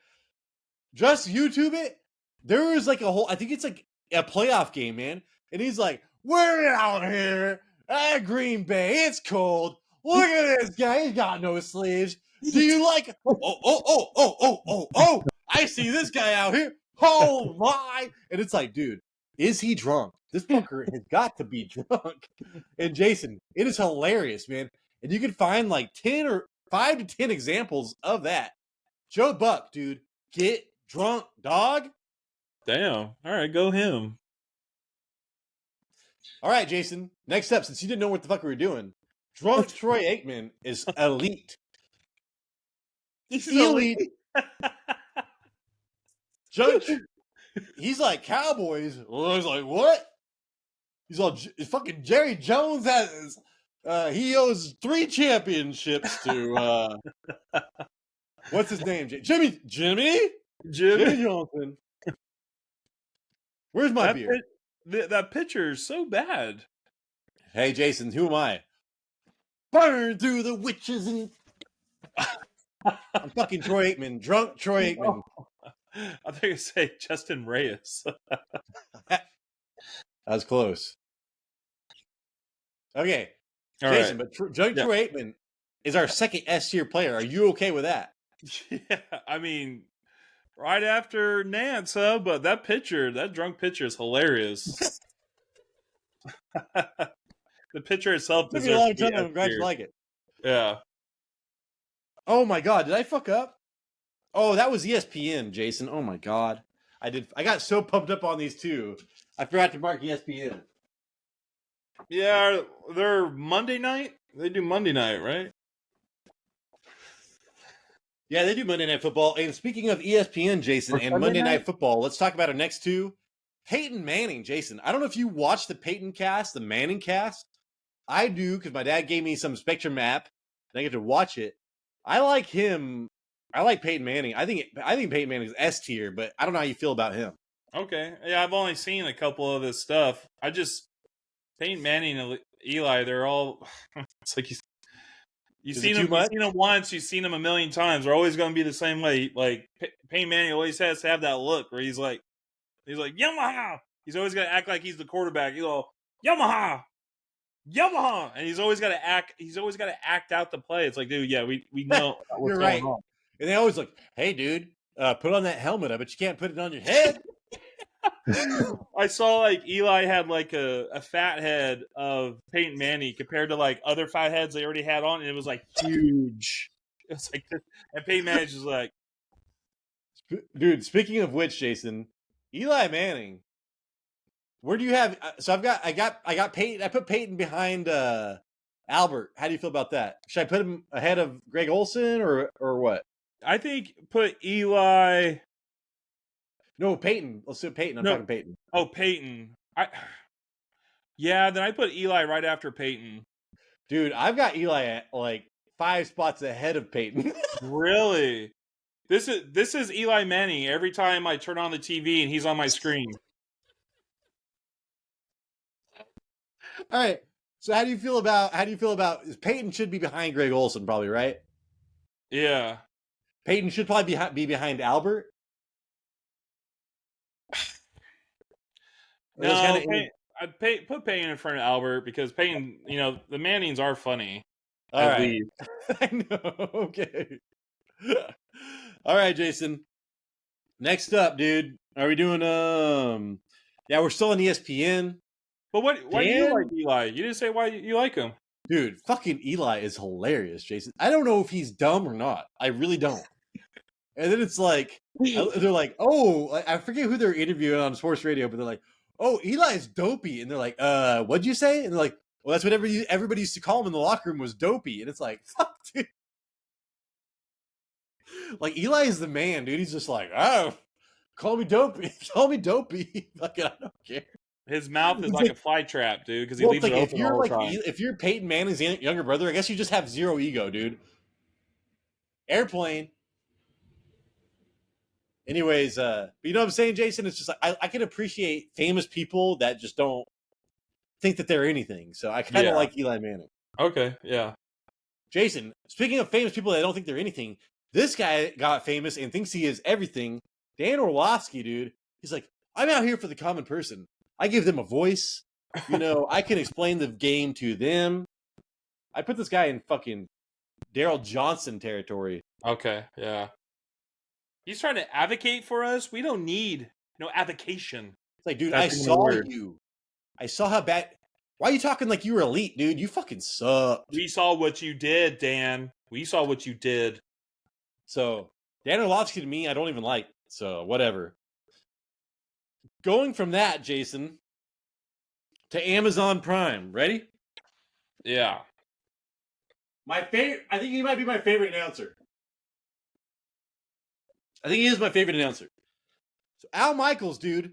Just YouTube it. There is like a whole, I think it's like a playoff game, man. And he's like, we're out here at Green Bay. It's cold. Look at this guy. He's got no sleeves. Do you like, I see this guy out here. Oh my. And it's like, dude, is he drunk? This fucker has got to be drunk. And Jason, it is hilarious, man. And you can find like 10 or 5 to 10 examples of that. Joe Buck, dude, get drunk, dog. Damn. All right, go him. All right, Jason. Next up, since you didn't know what the fuck we were doing, drunk Troy Aikman is elite. He's Elite. Judge, he's like Cowboys. Well, he's like, what? He's all fucking Jerry Jones has. He owes 3 championships to what's his name? Jimmy Johnson. Where's my beer? That picture is so bad. Hey, Jason, who am I? Burn through the witches and I'm fucking Troy Aikman, drunk Troy Aikman. I think I say Justin Reyes. That was close. Okay, All Jason, right. but drunk Troy Aikman is our second S tier player. Are you okay with that? Yeah, I mean, right after Nance, huh? But that drunk picture is hilarious. The picture itself Took me a long deserves to be time. I'm glad you S-tier. like it. Yeah. Oh my god, did I fuck up? Oh, that was ESPN, Jason. Oh my god, I did. I got so pumped up on these two, I forgot to mark ESPN. Yeah, they're Monday night. They do Monday night, right? Yeah, they do Monday Night Football. And speaking of ESPN, Jason, Or and Sunday Monday night? Night Football, let's talk about our next two. Peyton Manning, Jason. I don't know if you watched the Peyton cast, the Manning cast. I do because my dad gave me some Spectrum app, and I get to watch it. I like him. I like Peyton Manning. I think Peyton Manning is S tier, but I don't know how you feel about him. Okay. Yeah, I've only seen a couple of this stuff. Peyton Manning and Eli, they're all. It's like you've seen them once, you've seen them a million times. They're always going to be the same way. Like Peyton Manning always has to have that look where he's like Yamaha. He's always got to act like he's the quarterback. He's all Yamaha, and he's always got to act. He's always got to act out the play. It's like, dude, yeah, we know what's You're going right. on. And they always like, hey, dude, put on that helmet. I bet you can't put it on your head. I saw like Eli had like a fat head of Peyton Manning compared to like other fat heads they already had on, and it was like huge. It was like, and Peyton Manning's just like, dude. Speaking of which, Jason, Eli Manning. Where do you have? So I got Peyton. I put Peyton behind Albert. How do you feel about that? Should I put him ahead of Greg Olson or what? I think put Eli. No, Peyton. Let's do Peyton. I'm talking Peyton. Oh, Peyton. Then I put Eli right after Peyton. Dude, I've got Eli at like 5 spots ahead of Peyton. Really? This is Eli Manning every time I turn on the TV and he's on my screen. All right. So how do you feel about Peyton should be behind Greg Olson probably, right? Yeah. Peyton should probably be behind Albert. No, I'd put Peyton in front of Albert because Peyton, the Mannings are funny. All right. I know. Okay. All right, Jason. Next up, dude. Are we doing yeah, we're still on ESPN. But why do you like Eli? You didn't say why you like him. Dude, fucking Eli is hilarious, Jason. I don't know if he's dumb or not. I really don't. And then it's like, they're like, oh, I forget who they're interviewing on sports radio, but they're like, oh, Eli is dopey. And they're like, what'd you say? And they're like, well, that's what everybody used to call him in the locker room was dopey. And it's like, fuck, dude. Like, Eli is the man, dude. He's just like, oh, call me dopey. Call me dopey. Fucking, I don't care. His mouth is He's like a fly trap, dude, because he well, leaves it's it like if open the you're whole like time. if you're Peyton Manning's younger brother, I guess you just have zero ego, dude. Airplane. Anyways, but you know what I'm saying, Jason? It's just like I can appreciate famous people that just don't think that they're anything. So I kind of Yeah. like Eli Manning. Okay. Yeah. Jason, speaking of famous people that don't think they're anything, this guy got famous and thinks he is everything. Dan Orlovsky, dude. He's like, I'm out here for the common person. I give them a voice. You know, I can explain the game to them. I put this guy in fucking Daryl Johnson territory. Okay. Yeah. He's trying to advocate for us. We don't need no avocation. It's like, dude, I That's even saw weird. you. I saw how bad. Why are you talking like you were elite, dude? You fucking suck. We saw what you did, Dan. We saw what you did. So, Dan Orlovsky to me, I don't even like. So, whatever. Going from that, Jason, to Amazon Prime. Ready? Yeah. My favorite. I think he might be my favorite announcer. I think he is my favorite announcer. So Al Michaels, dude,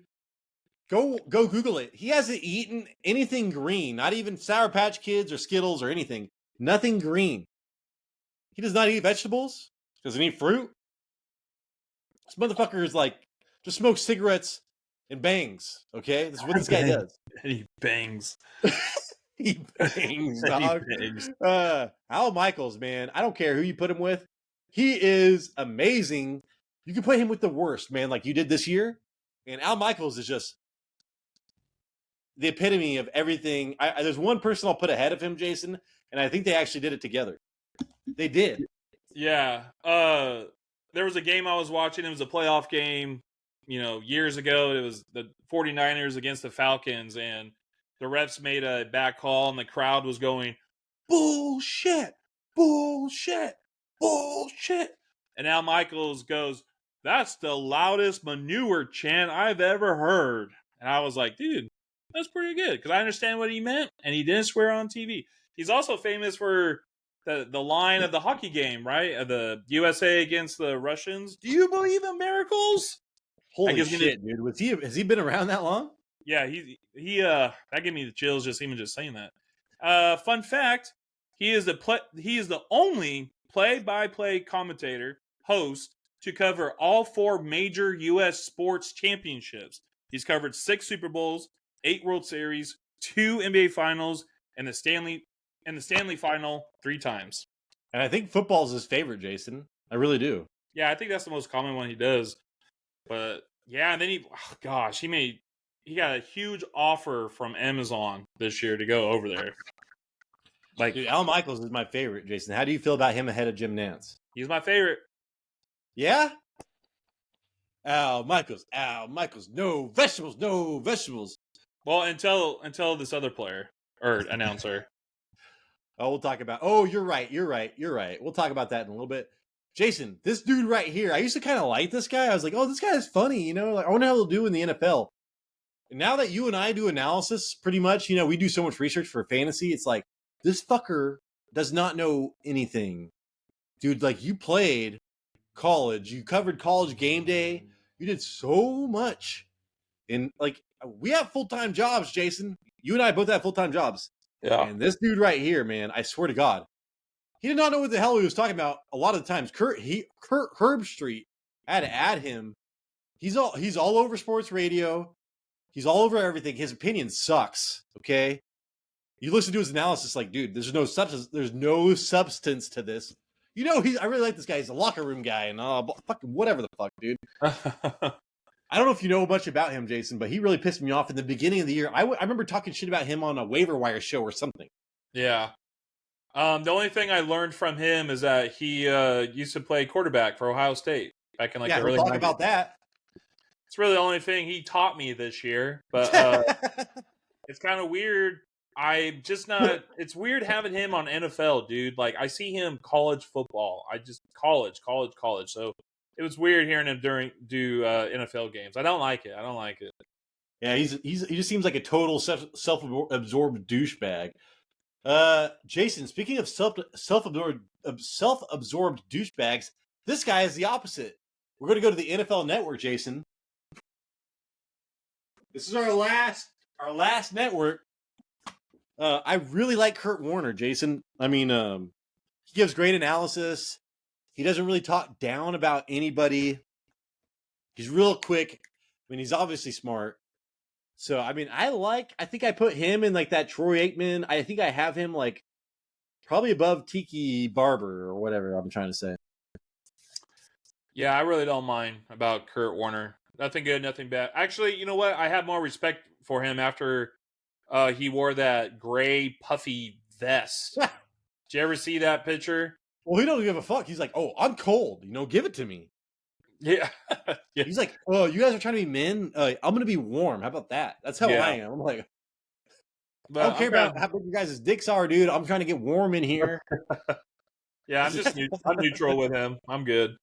go Google it. He hasn't eaten anything green, not even Sour Patch Kids or Skittles or anything. Nothing green. He does not eat vegetables. Doesn't eat fruit. This motherfucker is like just smokes cigarettes and bangs. Okay, this is what this guy does. And he bangs. He bangs, He dog. bangs. Al Michaels, man. I don't care who you put him with. He is amazing. You can put him with the worst, man, like you did this year. And Al Michaels is just the epitome of everything. There's one person I'll put ahead of him, Jason, and I think they actually did it together. They did. Yeah. There was a game I was watching. It was a playoff game, years ago. It was the 49ers against the Falcons, and the refs made a bad call, and the crowd was going, bullshit, bullshit, bullshit. And Al Michaels goes, that's the loudest manure chant I've ever heard. And I was like, dude, that's pretty good, because I understand what he meant, and he didn't swear on TV. He's also famous for the line of the hockey game, right? Of the USA against the Russians. Do you believe in miracles? Holy shit, dude. Has he been around that long? Yeah, he that gave me the chills just saying that. Fun fact, he is the only play-by-play commentator host to cover all 4 major US sports championships. He's covered 6 Super Bowls, 8 World Series, 2 NBA Finals, and the Stanley Final 3 times. And I think football's his favorite, Jason. I really do. Yeah, I think that's the most common one he does. But yeah, and then he got a huge offer from Amazon this year to go over there. Like, dude, Al Michaels is my favorite, Jason. How do you feel about him ahead of Jim Nantz? He's my favorite. Yeah? Al Michaels, no vegetables, no vegetables. Well, until this other player or announcer. Oh, we'll talk about. Oh, you're right. We'll talk about that in a little bit. Jason, this dude right here, I used to kind of like this guy. I was like, oh, this guy is funny, like I wonder how he'll do in the NFL. And now that you and I do analysis pretty much, we do so much research for fantasy, it's like, this fucker does not know anything. Dude, like you played college, you covered college game day, you did so much. And like, we have full-time jobs, Jason. You and I both have full-time jobs. Yeah. And this dude right here, man, I swear to God, he did not know what the hell he was talking about a lot of the times. Kurt Herbstreit, I had to add him. He's all over sports radio. He's all over everything. His opinion sucks. Okay, you listen to his analysis, like, dude, there's no substance. There's no substance to this. I really like this guy. He's a locker room guy, and fucking whatever the fuck, dude. I don't know if you know much about him, Jason, but he really pissed me off in the beginning of the year. I remember talking shit about him on a waiver wire show or something. Yeah. The only thing I learned from him is that he used to play quarterback for Ohio State back in the early 90s. We'll talk about that. It's really the only thing he taught me this year, but it's kind of weird. I'm just not. It's weird having him on NFL, dude. Like, I see him college football. College. So it was weird hearing him do NFL games. I don't like it. Yeah, he just seems like a total self-absorbed douchebag. Jason, speaking of self-absorbed douchebags, this guy is the opposite. We're going to go to the NFL Network, Jason. This is our last Our last network. I really like Kurt Warner, Jason. I mean, he gives great analysis. He doesn't really talk down about anybody. He's real quick. I mean, he's obviously smart. So, I mean, I think I put him in like that Troy Aikman. I think I have him like probably above Tiki Barber or whatever I'm trying to say. Yeah, I really don't mind about Kurt Warner. Nothing good, nothing bad. Actually, you know what? I have more respect for him after he wore that gray puffy vest. Did you ever see that picture? Well, he don't give a fuck. He's like, oh, I'm cold. Give it to me. Yeah. Yeah. He's like, oh, you guys are trying to be men. I'm going to be warm. How about that? That's how I am. I'm like, But I don't care about how big you guys' dicks are, dude. I'm trying to get warm in here. Yeah, I'm neutral with him. I'm good.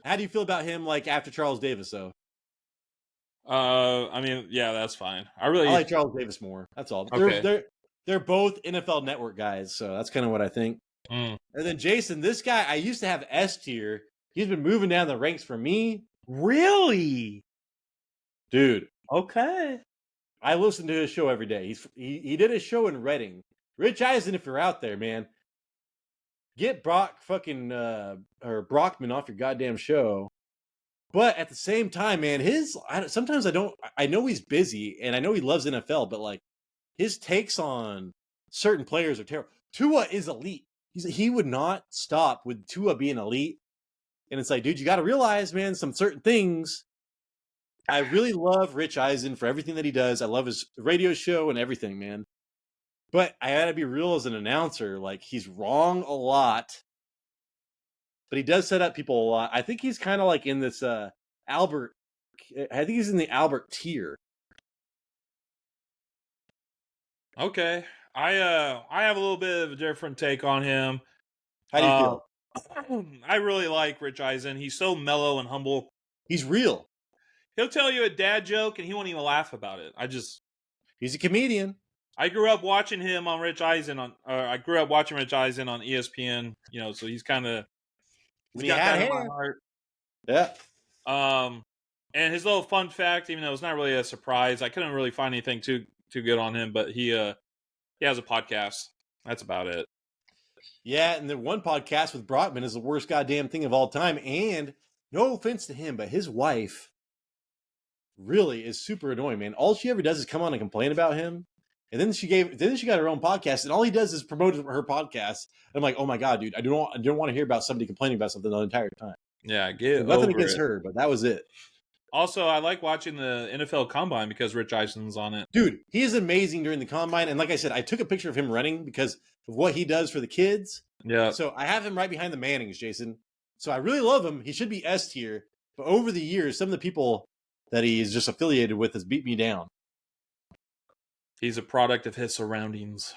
How do you feel about him, like after Charles Davis, though? I mean, yeah, that's fine. I like Charles Davis more. That's all. Okay. They're both NFL Network guys, so that's kind of what I think. Mm. And then Jason, this guy I used to have S tier. He's been moving down the ranks for me, Really? dude. Okay. I listen to his show every day. He did a show in Reading. Rich Eisen, if you're out there, man, get Brockman off your goddamn show. But at the same time, man, sometimes I know he's busy and I know he loves NFL, but like his takes on certain players are terrible. Tua is elite. He would not stop with Tua being elite. And it's like, dude, you got to realize, man, some certain things. I really love Rich Eisen for everything that he does. I love his radio show and everything, man. But I got to be real as an announcer. Like, he's wrong a lot. But he does set up people a lot. I think he's kind of like in this Albert. I think he's in the Albert tier. Okay. I have a little bit of a different take on him. How do you feel? I really like Rich Eisen. He's so mellow and humble. He's real. He'll tell you a dad joke and he won't even laugh about it. He's a comedian. I grew up watching him on Rich Eisen on ESPN, so he's kind of When he had hair. in my heart. Yeah. And his little fun fact, even though it's not really a surprise, I couldn't really find anything too good on him, but he has a podcast. That's about it. Yeah, and the one podcast with Brockman is the worst goddamn thing of all time. And no offense to him, but his wife really is super annoying, man. All she ever does is come on and complain about him. And then she got her own podcast, and all he does is promote her podcast. And I'm like, oh my god, dude, I don't want to hear about somebody complaining about something the entire time. Yeah, get nothing against her, but that was it. Also, I like watching the NFL Combine because Rich Eisen's on it. Dude, he is amazing during the Combine. And like I said, I took a picture of him running because of what he does for the kids. Yeah. So I have him right behind the Mannings, Jason. So I really love him. He should be S tier. But over the years, some of the people that he's just affiliated with has beat me down. He's a product of his surroundings.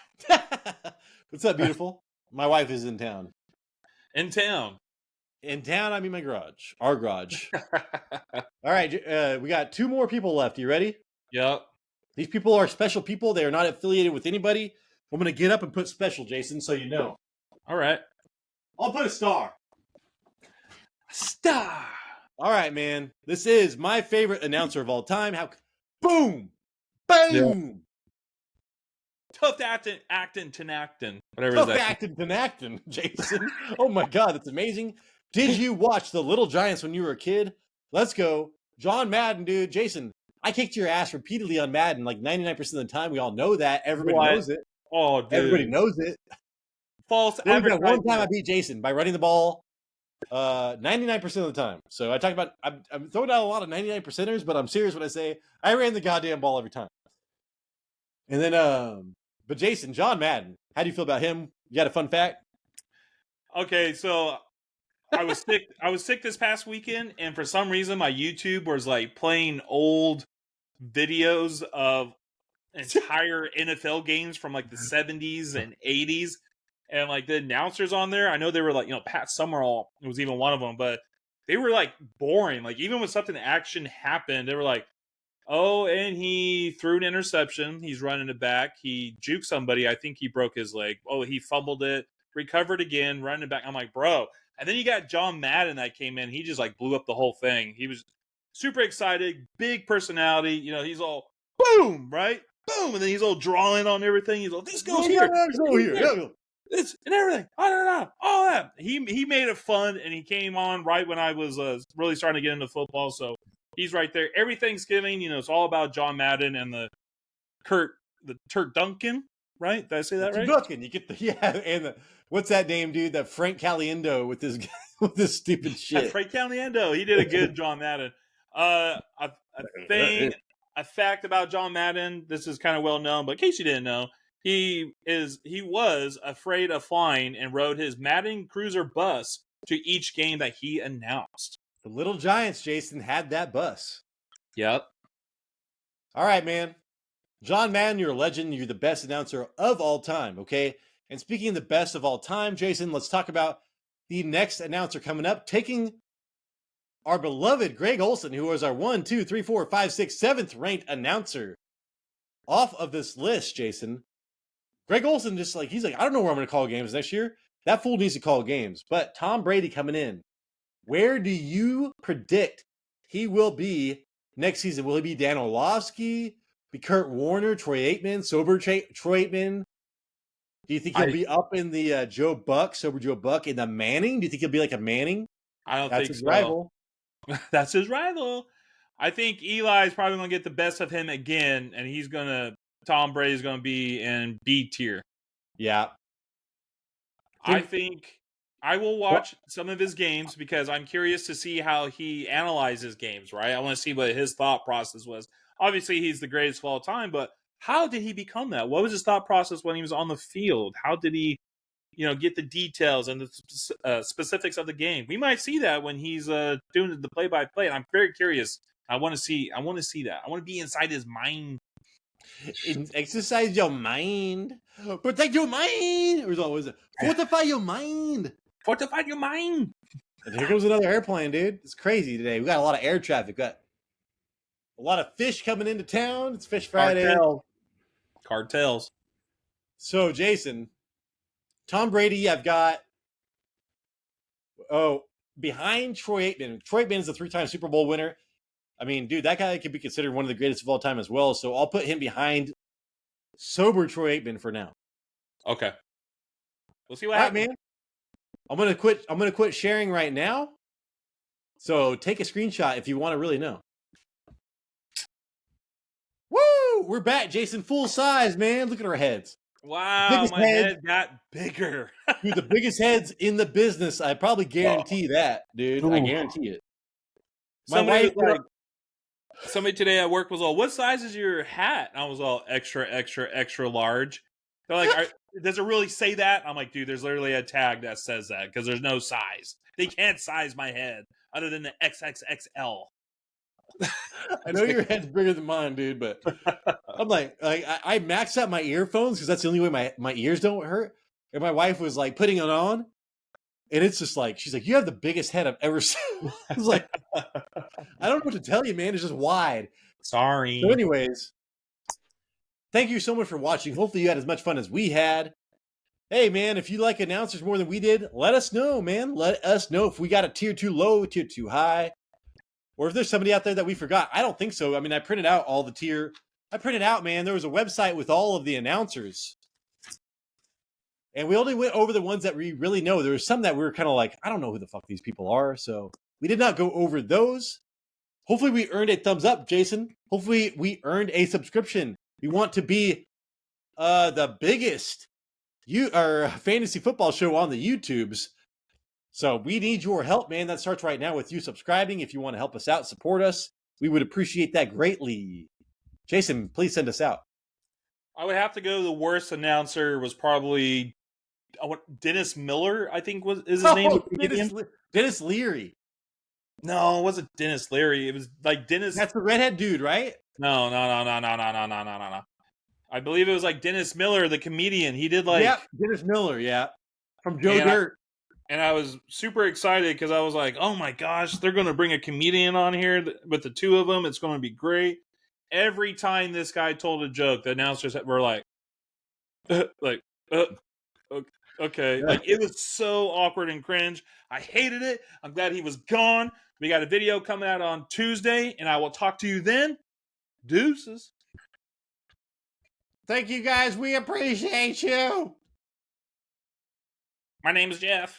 What's up, beautiful? My wife is in town. In town? In town, I mean my garage. Our garage. All right, we got 2 more people left. You ready? Yep. These people are special people. They are not affiliated with anybody. I'm going to get up and put special, Jason, so you know. All right. I'll put a star. Star. All right, man. This is my favorite announcer of all time. Boom! Boom! Yeah. Tough acting, whatever. Tough acting, Jason. Oh my god, that's amazing. Did you watch The Little Giants when you were a kid? Let's go. John Madden, dude. Jason, I kicked your ass repeatedly on Madden, like 99% of the time. We all know that. Everybody knows it. Oh, dude. Everybody knows it. False advertising. One time I beat Jason by running the ball 99% of the time. So I'm throwing out a lot of 99%ers, but I'm serious when I say I ran the goddamn ball every time. And then, but Jason, John Madden, how do you feel about him? You got a fun fact? Okay, so I was sick. I was sick this past weekend, and for some reason, my YouTube was like playing old videos of entire NFL games from like the 70s and 80s, and like the announcers on there. I know they were like, Pat Summerall was even one of them, but they were like boring. Like even when something action happened, they were like, "Oh, and he threw an interception. He's running it back. He juked somebody. I think he broke his leg. Oh, he fumbled it, recovered again, running it back." I'm like, bro. And then you got John Madden that came in. He just like blew up the whole thing. He was super excited, big personality. He's all, boom, right? Boom. And then he's all drawing on everything. He's like, this goes here. Go here. Yeah. This and everything. I don't know. All that. He made it fun, and he came on right when I was really starting to get into football. So he's right there. Every Thanksgiving, it's all about John Madden and the Turk Duncan, right? Did I say that right? Duncan. You get and what's that name, dude? That Frank Caliendo with this with this stupid shit. Frank Caliendo. He did a good John Madden. A fact about John Madden. This is kind of well known, but in case you didn't know, he was afraid of flying and rode his Madden Cruiser bus to each game that he announced. The Little Giants, Jason, had that bus. Yep. All right, man. John Madden, you're a legend. You're the best announcer of all time, okay? And speaking of the best of all time, Jason, let's talk about the next announcer coming up, taking our beloved Greg Olson, who was our 1, 2, 3, 4, 5, 6, 7th ranked announcer, off of this list, Jason. Greg Olson he's like, I don't know where I'm going to call games next year. That fool needs to call games. But Tom Brady coming in, where do you predict he will be next season? Will he be Dan Orlovsky, be Kurt Warner, Troy Aikman, sober Troy Aikman? Do you think he'll be up in the sober Joe Buck, in the Manning? Do you think he'll be like a Manning? I don't That's think his so. rival. That's his rival. I think Eli's probably going to get the best of him again, and Tom Brady's going to be in B tier. Yeah. I think I will watch some of his games because I'm curious to see how he analyzes games, right? I want to see what his thought process was. Obviously, he's the greatest of all time, but how did he become that? What was his thought process when he was on the field? How did he, get the details and the specifics of the game? We might see that when he's doing the play-by-play. I'm very curious. I want to see that. I want to be inside his mind. Exercise your mind. Protect your mind. Or what was it? Fortify your mind. Fortify your mind. And here goes another airplane, dude. It's crazy today. We got a lot of air traffic. We got a lot of fish coming into town. It's Fish Friday. Cartels. So, Jason, Tom Brady, I've got behind Troy Aikman. Troy Aikman is a 3-time Super Bowl winner. I mean, dude, that guy could be considered one of the greatest of all time as well. So I'll put him behind sober Troy Aikman for now. Okay. We'll see what happens. Right, man. I'm gonna quit sharing right now. So take a screenshot if you want to really know. Woo! We're back, Jason. Full size, man. Look at our heads. Wow, my head got bigger. Dude, the biggest heads in the business. I probably guarantee that, dude. Ooh. I guarantee it. Somebody today at work was all, "What size is your hat?" And I was all, extra, extra, extra large. They're like, does it really say that? I'm like, dude, there's literally a tag that says that because there's no size. They can't size my head other than the XXXL. I know your head's bigger than mine, dude, but I'm like I maxed out my earphones because that's the only way my ears don't hurt. And my wife was like putting it on, and it's just like, she's like, "You have the biggest head I've ever seen." I was like, I don't know what to tell you, man. It's just wide. Sorry. So anyways, thank you so much for watching. Hopefully you had as much fun as we had. Hey, man, if you like announcers more than we did, let us know, man. Let us know if we got a tier too low, tier too high, or if there's somebody out there that we forgot. I don't think so. I mean, I printed out all the tier. I printed out, man. There was a website with all of the announcers. And we only went over the ones that we really know. There were some that we were kind of like, I don't know who the fuck these people are. So we did not go over those. Hopefully we earned a thumbs up, Jason. Hopefully we earned a subscription. We want to be the biggest fantasy football show on the YouTubes. So we need your help, man. That starts right now with you subscribing. If you want to help us out, support us, we would appreciate that greatly. Jason, please send us out. I would have to go. The worst announcer was probably Dennis Miller, I think is his name. Dennis Leary. No, it wasn't Dennis Leary. It was like Dennis. That's the redhead dude, right? No. I believe it was like Dennis Miller, the comedian. He did like. Yeah, Dennis Miller, yeah. From Joe Dirt. And I was super excited because I was like, oh my gosh, they're going to bring a comedian on here with the two of them. It's going to be great. Every time this guy told a joke, the announcers were like, okay. Like, it was so awkward and cringe. I hated it. I'm glad he was gone. We got a video coming out on Tuesday, and I will talk to you then. Deuces. Thank you guys. We appreciate you. My name is Jeff.